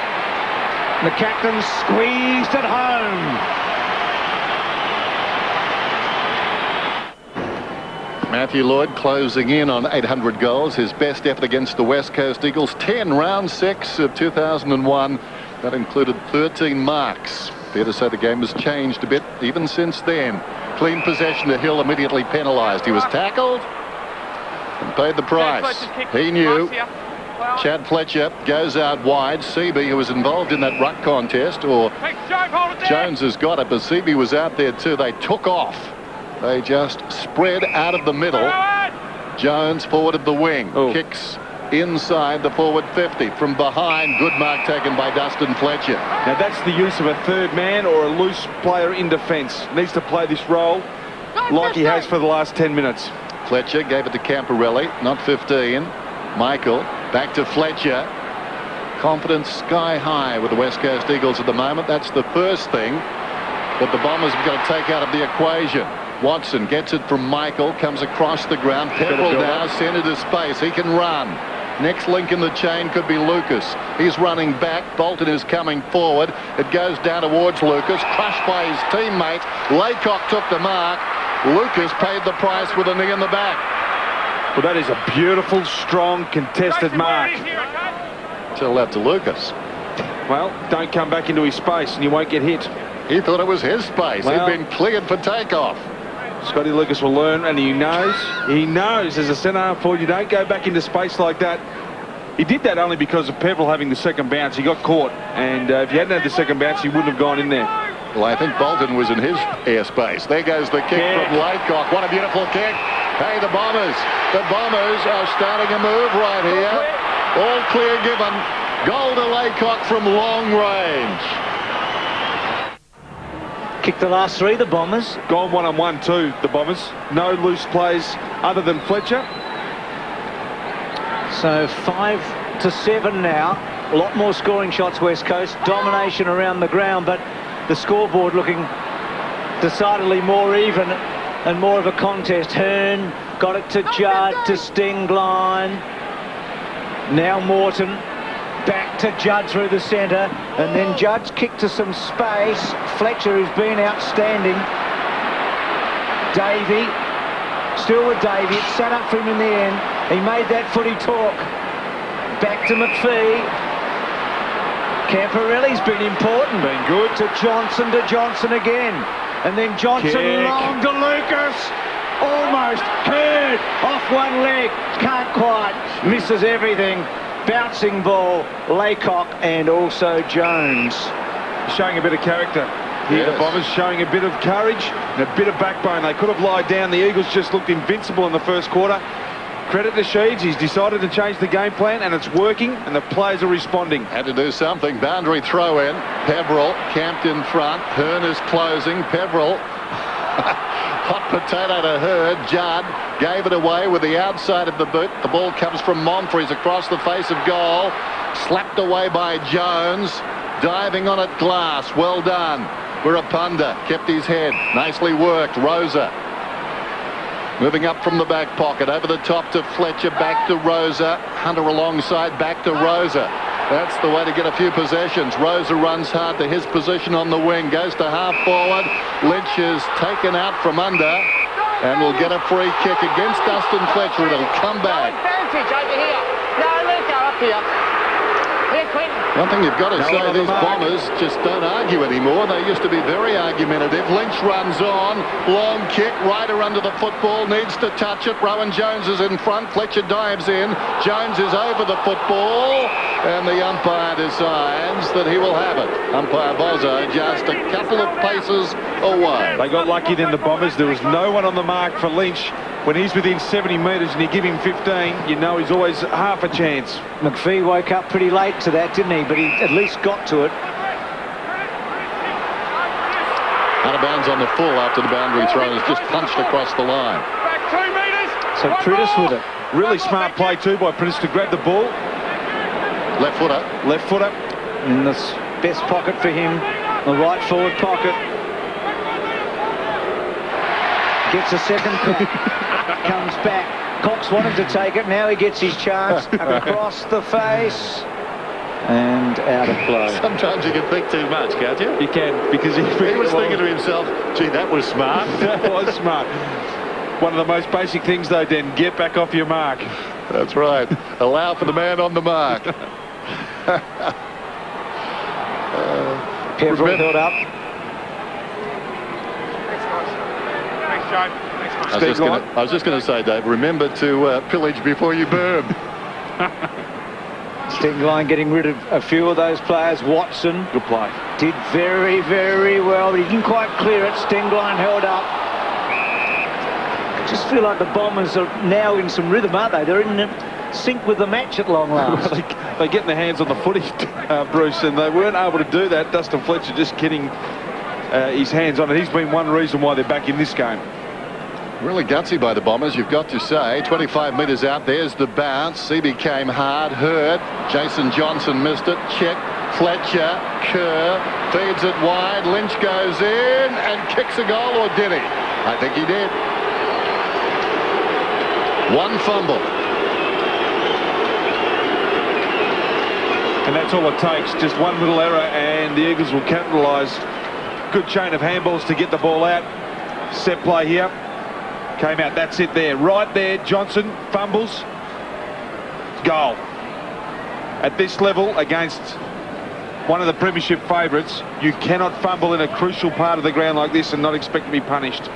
The captain squeezed it home. Matthew Lloyd closing in on 800 goals, his best effort against the West Coast Eagles. 10 round 6 of 2001. That included 13 marks. Fair to say the game has changed a bit even since then. Clean possession to Hill, immediately penalised. He was tackled and paid the price. He knew. Chad Fletcher goes out wide. Seaby, who was involved in that ruck contest, or Jones has got it, but Seaby was out there too. They took off. They just spread out of the middle. Jones forward of the wing. Kicks inside the forward 50. From behind, good mark taken by Dustin Fletcher. Now that's the use of a third man or a loose player in defence. Needs to play this role like he has for the last 10 minutes. Fletcher gave it to Camporelli, not 15. Michael, back to Fletcher. Confidence sky high with the West Coast Eagles at the moment. That's the first thing that the Bombers have got to take out of the equation. Watson gets it from Michael, comes across the ground. Peverill now centred to space. He can run. Next link in the chain could be Lucas. He's running back. Bolton is coming forward. It goes down towards Lucas, crushed by his teammate. Laycock took the mark. Lucas paid the price with a knee in the back. Well, that is a beautiful, strong, contested mark. Tell that to Lucas. Well, don't come back into his space and you won't get hit. He thought it was his space. Well, he'd been cleared for takeoff. Scotty Lucas will learn, and he knows as a centre-half forward, you don't go back into space like that. He did that only because of Peverill having the second bounce. He got caught, and if he hadn't had the second bounce, he wouldn't have gone in there. Well, I think Bolton was in his airspace. There goes the kick from Laycock. What a beautiful kick. Hey, the Bombers are starting a move right here. All clear given. Goal to Laycock from long range. Kicked the last 3, the Bombers. Gone one-on-one too, the Bombers. No loose plays other than Fletcher. So 5-7 now. A lot more scoring shots, West Coast. Domination around the ground, but the scoreboard looking decidedly more even and more of a contest. Hearn Got it to Judd, to Stingline. Now Morton. Back to Judd through the centre. And then Judd's kicked to some space. Fletcher, who's been outstanding. Davey. Still with Davey. It sat up for him in the end. He made that footy talk. Back to McPhee. Camporelli's been important. Been good. To Johnson again. And then Johnson long to Lucas. Almost curd off one leg. Can't quite. Misses everything. Bouncing ball. Laycock and also Jones. Showing a bit of character. Here the Bombers showing a bit of courage and a bit of backbone. They could have lied down. The Eagles just looked invincible in the first quarter. Credit to Sheeds. He's decided to change the game plan and it's working and the players are responding. Had to do something. Boundary throw in. Peverill camped in front. Hearn is closing. Peverill. Hot potato to Hurd. Judd gave it away with the outside of the boot. The ball comes from Monfries across the face of goal. Slapped away by Jones. Diving on it, Glass. Well done. Wirapunda kept his head. Nicely worked. Rosa. Moving up from the back pocket. Over the top to Fletcher. Back to Rosa. Hunter alongside. Back to Rosa. That's the way to get a few possessions. Rosa runs hard to his position on the wing. Goes to half forward. Lynch is taken out from under. And will get a free kick against Dustin Fletcher. It'll come back. Advantage over here. No, let's go up here. Here, Quentin. One thing you've got to say, these Bombers just don't argue anymore. They used to be very argumentative. Lynch runs on. Long kick. Ryder under the football. Needs to touch it. Rowan Jones is in front. Fletcher dives in. Jones is over the football. And the umpire decides that he will have it. Umpire Bozzo just a couple of paces away. They got lucky then, the Bombers. There was no one on the mark for Lynch. When he's within 70 metres and you give him 15, you know he's always half a chance. McPhee woke up pretty late to that, didn't he? But he at least got to it. Out of bounds on the full after the boundary throw is just punched across the line. Back 2 metres. So Prentice with it. Really smart play too by Prentice to grab the ball. Left footer. Left footer. In the best pocket for him, the right forward pocket. Gets a second comes back. Cox wanted to take it. Now he gets his chance. Across the face. And out of play. Sometimes you can think too much, can't you? You can, because he was thinking to himself, gee, that was smart. That was smart. One of the most basic things, though, Den, get back off your mark. That's right. Allow for the man on the mark. Peverill held up. Thanks, Joe. Thanks, mate. I was just going to say, Dave, remember to pillage before you burn. Stingline getting rid of a few of those players. Watson. Good play. Did very, very well, but he didn't quite clear it. Stingline held up. I just feel like the Bombers are now in some rhythm, aren't they? They're in sync with the match at long last. They're getting their hands on the footy, Bruce, and they weren't able to do that. Dustin Fletcher just getting his hands on it. He's been one reason why they're back in this game. Really gutsy by the Bombers, you've got to say. 25 metres out, there's the bounce. Seaby came hard, Hurd. Jason Johnson missed it. Check, Fletcher, Kerr, feeds it wide. Lynch goes in and kicks a goal, or did he? I think he did. One fumble. And that's all it takes, just one little error and the Eagles will capitalise. Good chain of handballs to get the ball out. Set play here. Came out, that's it there. Right there, Johnson fumbles. Goal. At this level, against one of the premiership favourites, you cannot fumble in a crucial part of the ground like this and not expect to be punished.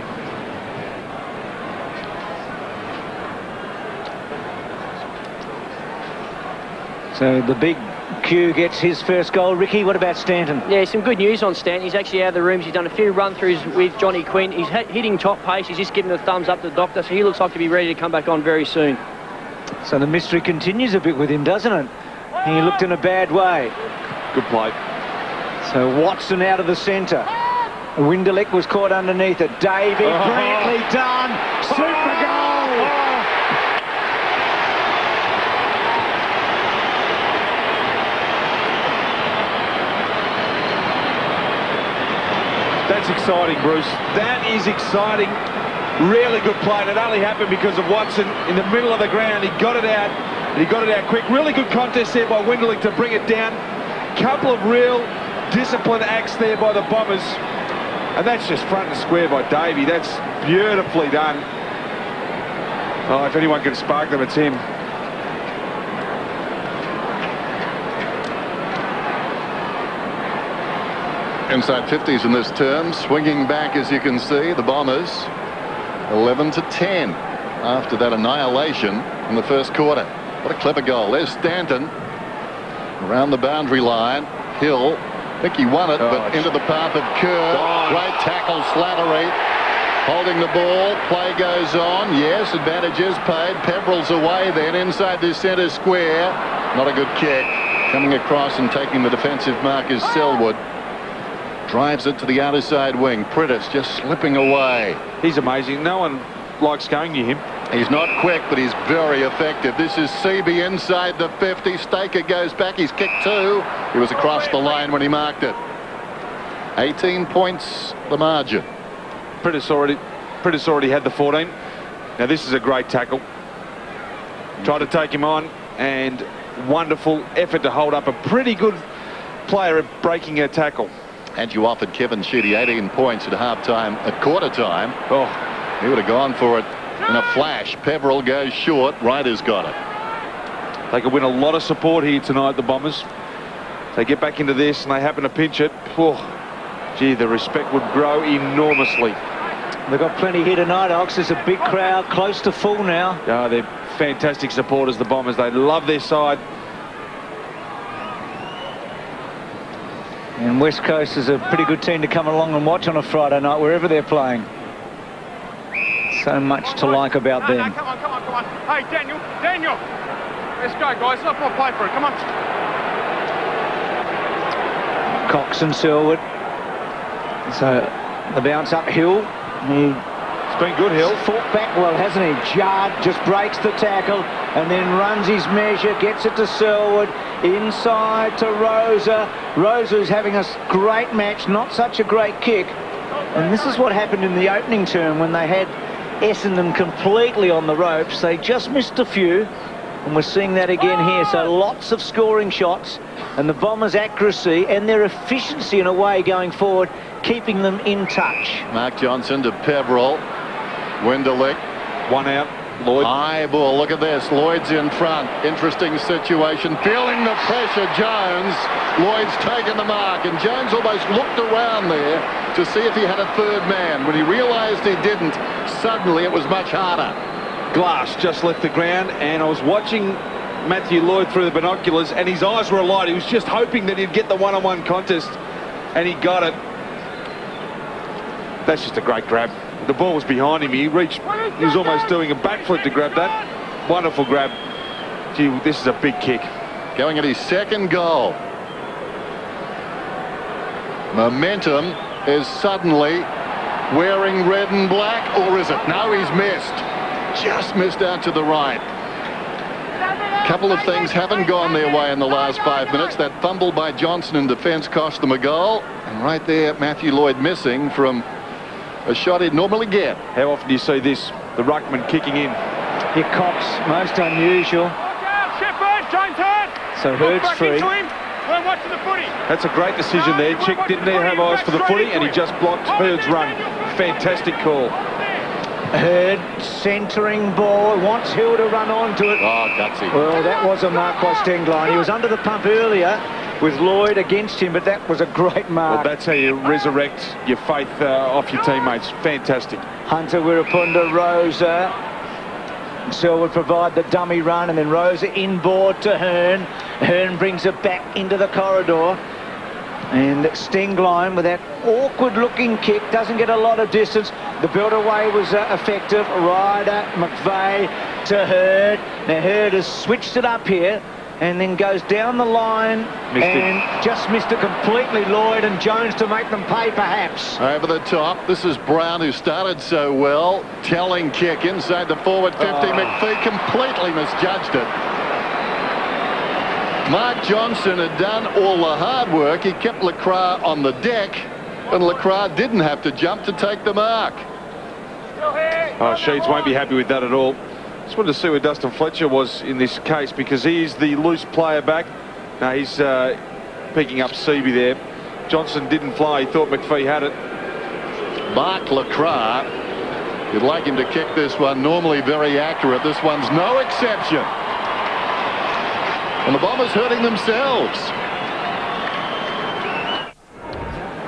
So the big Q gets his first goal. Ricky, what about Stanton? Yeah, some good news on Stanton. He's actually out of the rooms. He's done a few run-throughs with Johnny Quinn. He's hitting top pace. He's just giving the thumbs up to the doctor, so he looks like to be ready to come back on very soon. So the mystery continues a bit with him, doesn't it? He looked in a bad way. Good play. So Watson out of the centre. Winderlick was caught underneath it. Davey, brilliantly done. Super goal! That's exciting, Bruce. That is exciting. Really good play, and it only happened because of Watson in the middle of the ground. He got it out, and he got it out quick. Really good contest there by Winderling to bring it down. Couple of real disciplined acts there by the Bombers. And that's just front and square by Davey. That's beautifully done. Oh, if anyone can spark them, it's him. Inside 50s in this term, swinging back as you can see, the Bombers 11-10 after that annihilation in the first quarter. What a clever goal. There's Stanton around the boundary line. Hill, I think he won it, but into the path of Kerr. Great tackle, Slattery holding the ball. Play goes on. Yes, advantage is paid. Pevril's away then inside the centre square. Not a good kick. Coming across and taking the defensive mark is Selwood. Drives it to the outer side wing. Prittis just slipping away. He's amazing. No one likes going near him. He's not quick, but he's very effective. This is Seaby inside the 50. Staker goes back. He's kicked two. He was across the line when he marked it. 18 points the margin. Prittis already had the 14. Now this is a great tackle. Tried to take him on, and wonderful effort to hold up a pretty good player at breaking a tackle. Had you offered Kevin Sheedy 18 points at half-time, at quarter time, he would have gone for it in a flash. Peverill goes short. Ryder's got it. They could win a lot of support here tonight, the Bombers. They get back into this and they happen to pinch it. Oh, gee, the respect would grow enormously. They've got plenty here tonight, Ox. There's a big crowd, close to full now. Yeah, they're fantastic supporters, the Bombers. They love their side. And West Coast is a pretty good team to come along and watch on a Friday night, wherever they're playing. So much to like about them. No, come on. Hey, Daniel. Let's go, guys. Let's not play for it. Come on. Cox and Selwood. So the bounce uphill. It's been good, Hill. Fought back well, hasn't he? Jard just breaks the tackle and then runs his measure, gets it to Selwood, inside to Rosa. Rosa's having a great match, not such a great kick. And this is what happened in the opening term when they had Essendon completely on the ropes. They just missed a few, and we're seeing that again here. So lots of scoring shots, and the Bombers' accuracy and their efficiency in a way going forward, keeping them in touch. Mark Johnson to Peverill. Winderlich. One out. Lloyd. High ball. Look at this. Lloyd's in front. Interesting situation. Feeling the pressure, Jones. Lloyd's taken the mark, and Jones almost looked around there to see if he had a third man. When he realised he didn't, suddenly it was much harder. Glass just left the ground, and I was watching Matthew Lloyd through the binoculars, and his eyes were alight. He was just hoping that he'd get the one-on-one contest, and he got it. That's just a great grab. The ball was behind him. He was almost doing a backflip to grab that. Wonderful grab. Gee, this is a big kick. Going at his second goal. Momentum is suddenly wearing red and black, or is it? No, he's missed. Just missed out to the right. A couple of things haven't gone their way in the last 5 minutes. That fumble by Johnson in defence cost them a goal. And right there, Matthew Lloyd missing from a shot he'd normally get. How often do you see this? The ruckman kicking in. Here Cox, most unusual. So Hurd's free. That's a great decision there. Chick didn't have eyes for the footy, and he just blocked Hurd's run. Fantastic call. Hurd centering ball, wants Hill to run onto it. Oh, gutsy. Well, that was a mark by Stenglein. He was under the pump earlier with Lloyd against him, but that was a great mark. Well, that's how you resurrect your faith off your teammates. Fantastic. Hunter Wirapunda, Rosa. Selwood provide the dummy run, and then Rosa inboard to Hearn. Hearn brings it back into the corridor. And Stenglein with that awkward-looking kick doesn't get a lot of distance. The build away was effective. Ryder, McVeigh to Hurd. Now Hurd has switched it up here and then goes down the line just missed it completely. Lloyd and Jones to make them pay, perhaps. Over the top. This is Brown, who started so well. Telling kick inside the forward 50. McPhee completely misjudged it. Mark Johnson had done all the hard work. He kept Lacroix on the deck, and Lacroix didn't have to jump to take the mark. Still here. Oh, Sheeds won't be happy with that at all. Just wanted to see where Dustin Fletcher was in this case, because he's the loose player back. Now he's picking up Seavey there. Johnson didn't fly. He thought McPhee had it. Mark Lacroix, you'd like him to kick this one. Normally very accurate. This one's no exception. And the Bombers hurting themselves.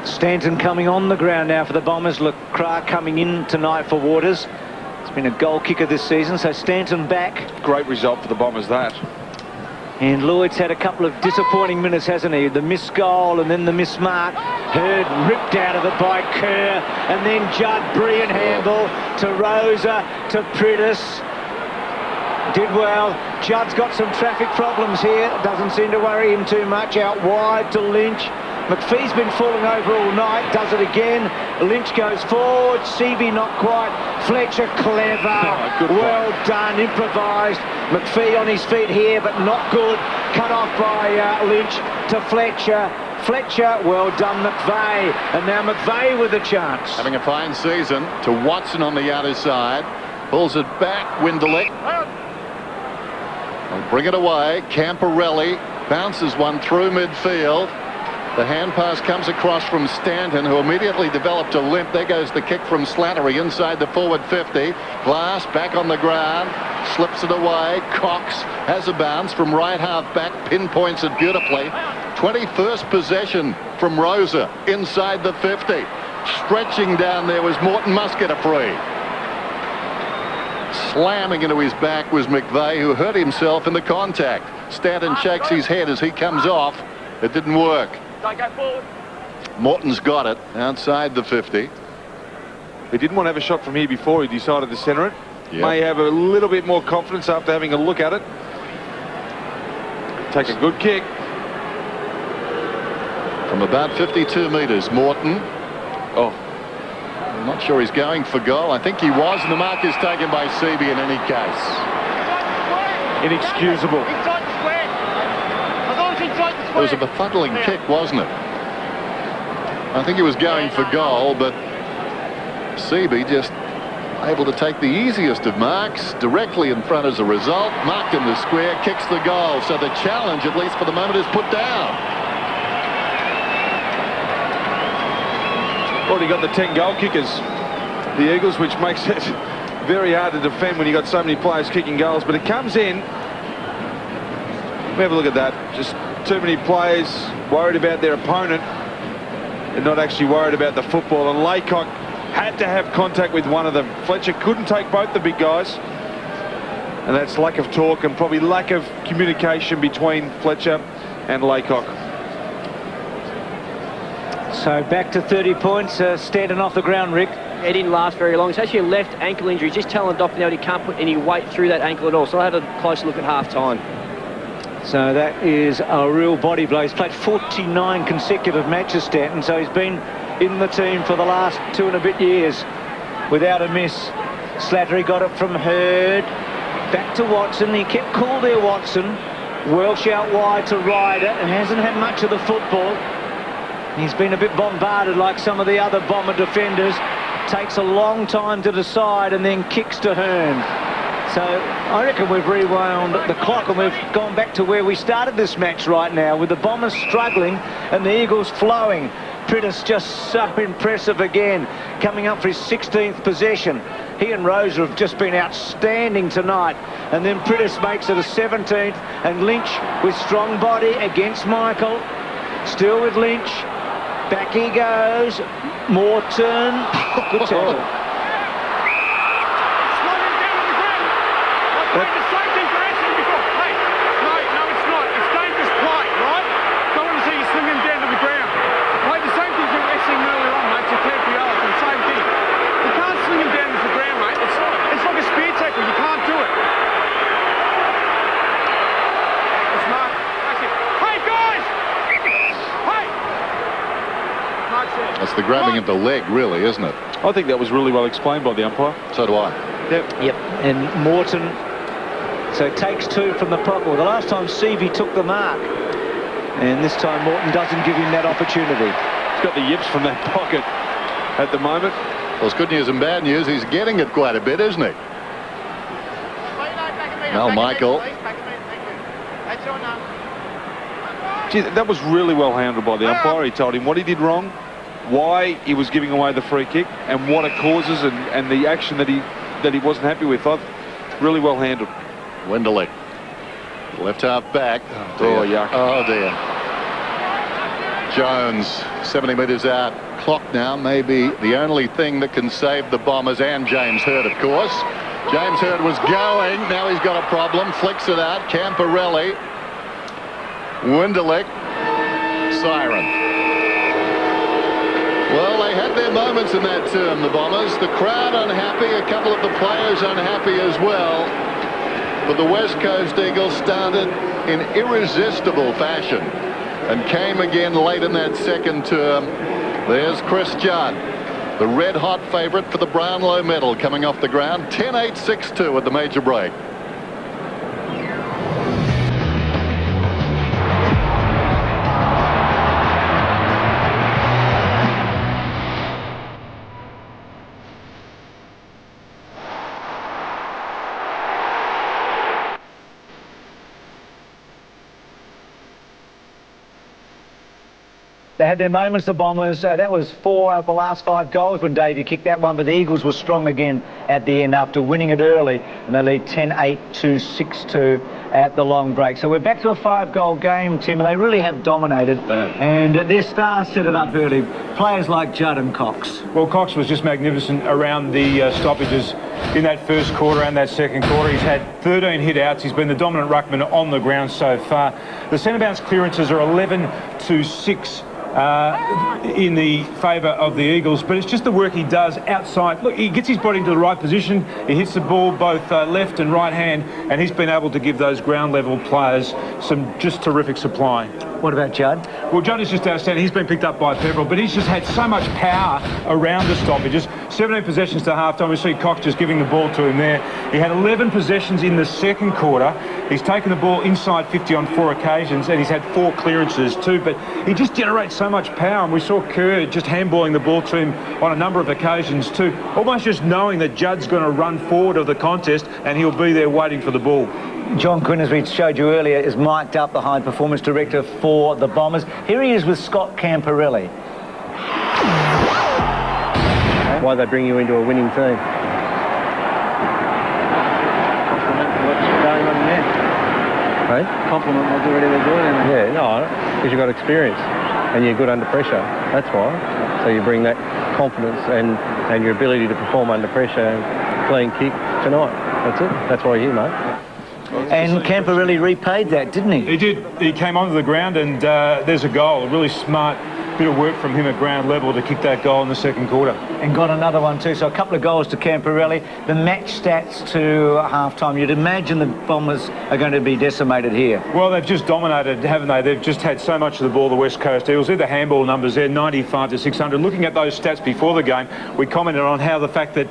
Stanton coming on the ground now for the Bombers. Lacroix coming in tonight for Waters. He's been a goal kicker this season, so Stanton back. Great result for the Bombers, that. And Lloyd's had a couple of disappointing minutes, hasn't he? The missed goal and then the missed mark. Hurd ripped out of it by Kerr. And then Judd, brilliant handball to Rosa, to Prittis. Did well. Judd's got some traffic problems here. Doesn't seem to worry him too much. Out wide to Lynch. McPhee's been falling over all night. Does it again. Lynch goes forward. Seavey not quite. Fletcher clever. Well done. Improvised. McPhee on his feet here, but not good. Cut off by Lynch to Fletcher. Fletcher, well done, McVeigh. And now McVeigh with a chance. Having a fine season to Watson on the outer side. Pulls it back, Winderlich. I'll bring it away. Camporelli bounces one through midfield. The hand pass comes across from Stanton, who immediately developed a limp. There goes the kick from Slattery inside the forward 50. Glass back on the ground, slips it away. Cox has a bounce from right half back, pinpoints it beautifully. 21st possession from Rosa inside the 50. Stretching down there was Morton Muscat, a free. Slamming into his back was McVeigh, who hurt himself in the contact. Stanton shakes his head as he comes off. It didn't work. Don't go forward. Morton's got it outside the 50. He didn't want to have a shot from here before. He decided to centre it. Yep. May have a little bit more confidence after having a look at it. Take a good kick. From about 52 metres, Morton. Oh. I'm not sure he's going for goal. I think he was, and the mark is taken by Seavey in any case. Inexcusable. It was a befuddling kick, wasn't it? I think he was going for goal, but Seavey just able to take the easiest of marks directly in front as a result. Marked in the square, kicks the goal. So the challenge, at least for the moment, is put down. Already got the 10 goal kickers, the Eagles, which makes it very hard to defend when you got so many players kicking goals. But it comes in. Let me have a look at that. Just too many players worried about their opponent and not actually worried about the football. And Laycock had to have contact with one of them. Fletcher couldn't take both the big guys. And that's lack of talk and probably lack of communication between Fletcher and Laycock. So back to 30 points. Stanton off the ground, Rick. It didn't last very long. It's actually a left ankle injury. Just telling the doctor now he can't put any weight through that ankle at all. So I had a close look at half-time. So that is a real body blow. He's played 49 consecutive matches, Stanton, so he's been in the team for the last 2 and a bit years without a miss. Slattery got it from Hurd. Back to Watson. He kept cool there, Watson. Welsh out wide to Ryder and hasn't had much of the football. He's been a bit bombarded like some of the other Bomber defenders. Takes a long time to decide and then kicks to Hearn. So I reckon we've rewound the clock and we've gone back to where we started this match right now, with the Bombers struggling and the Eagles flowing. Prittis just so impressive again, coming up for his 16th possession. He and Rosa have just been outstanding tonight. And then Prittis makes it a 17th, and Lynch with strong body against Michael. Still with Lynch. Back he goes. Morton. Good tackle. The same thing for Essendon before. Hey, no, it's not. It's dangerous play, right? Don't want to see you sling him down to the ground. Played the same thing for Essendon earlier on, mate, to Camp Rialton. Same thing. You can't sling him down to the ground, mate. It's like a spear tackle. You can't do it. It's Mark. That's it. Hey, guys! Hey! Mark's there. That's the grabbing of the leg, really, isn't it? I think that was really well explained by the umpire. So do I. Yep. And Morton, so takes 2 from the pocket. Well, the last time Seavey took the mark, and this time Morton doesn't give him that opportunity. He's got the yips from that pocket at the moment. Well, it's good news and bad news. He's getting it quite a bit, isn't he? Now Michael. Gee, that was really well handled by the umpire. He told him what he did wrong, why he was giving away the free kick, and what it causes, and the action that he wasn't happy with. Really well handled. Winderlich, left half back. Oh, yuck. Oh dear. Jones, 70 metres out. Clock now may be the only thing that can save the Bombers, and James Hird, of course. James Hird was going. Now he's got a problem. Flicks it out. Camporelli. Winderlich. Siren. Well, they had their moments in that term, the Bombers. The crowd unhappy. A couple of the players unhappy as well. But the West Coast Eagles started in irresistible fashion and came again late in that second term. There's Chris Judd, the red-hot favourite for the Brownlow medal, coming off the ground. 10-8, 6-2 at the major break. They had their moments, the Bombers. That was 4 out of the last 5 goals when Davey kicked that one, but the Eagles were strong again at the end after winning it early, and they lead 10-8 to 6-2 at the long break. So we're back to a 5-goal game, Tim, and they really have dominated, and their stars set it up early. Players like Judd and Cox. Well, Cox was just magnificent around the stoppages in that first quarter and that second quarter. He's had 13 hit-outs. He's been the dominant ruckman on the ground so far. The centre-bounce clearances are 11 to 6. In the favour of the Eagles, but it's just the work he does outside. Look, he gets his body into the right position, he hits the ball both left and right hand, and he's been able to give those ground level players some just terrific supply. What about Judd? Well, Judd is just outstanding. He's been picked up by Pepperell, but he's just had so much power around the stoppages. 17 possessions to half-time. We see Cox just giving the ball to him there. He had 11 possessions in the second quarter. He's taken the ball inside 50 on 4 occasions, and he's had 4 clearances too, but he just generates so much power, and we saw Kerr just handballing the ball to him on a number of occasions too, almost just knowing that Judd's going to run forward of the contest and he'll be there waiting for the ball. John Quinn, as we showed you earlier, is mic'd up, the high performance director for the Bombers. Here he is with Scott Camporelli. Why they bring you into a winning team? What's going on there? Hey? Compliment what they're doing. Yeah, no, because you've got experience and you're good under pressure. That's why. So you bring that confidence and your ability to perform under pressure and clean kick tonight. That's it. That's why you're here, mate. And Camporelli repaid that, didn't he? He did. He came onto the ground and there's a goal. A really smart bit of work from him at ground level to kick that goal in the second quarter. And got another one too. So a couple of goals to Camporelli. The match stats to half-time. You'd imagine the Bombers are going to be decimated here. Well, they've just dominated, haven't they? They've just had so much of the ball, the West Coast Eagles. They're the handball numbers there, 95 to 600. Looking at those stats before the game, we commented on how the fact that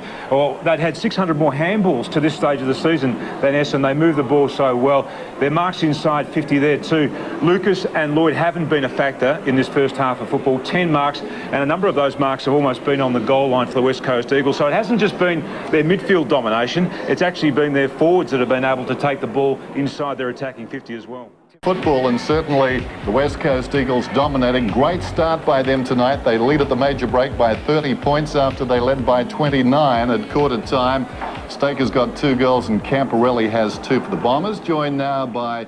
they'd had 600 more handballs to this stage of the season than Essendon. They moved the ball so well. Their marks inside 50 there too. Lucas and Lloyd haven't been a factor in this first half of football. 10 marks, and a number of those marks have almost been on the goal line for the West Coast Eagles. So it hasn't just been their midfield domination, it's actually been their forwards that have been able to take the ball inside their attacking 50 as well. Football, and certainly the West Coast Eagles dominating. Great start by them tonight. They lead at the major break by 30 points after they led by 29 at quarter time. Staker's got 2 goals and Camporelli has 2 for the Bombers, joined now by...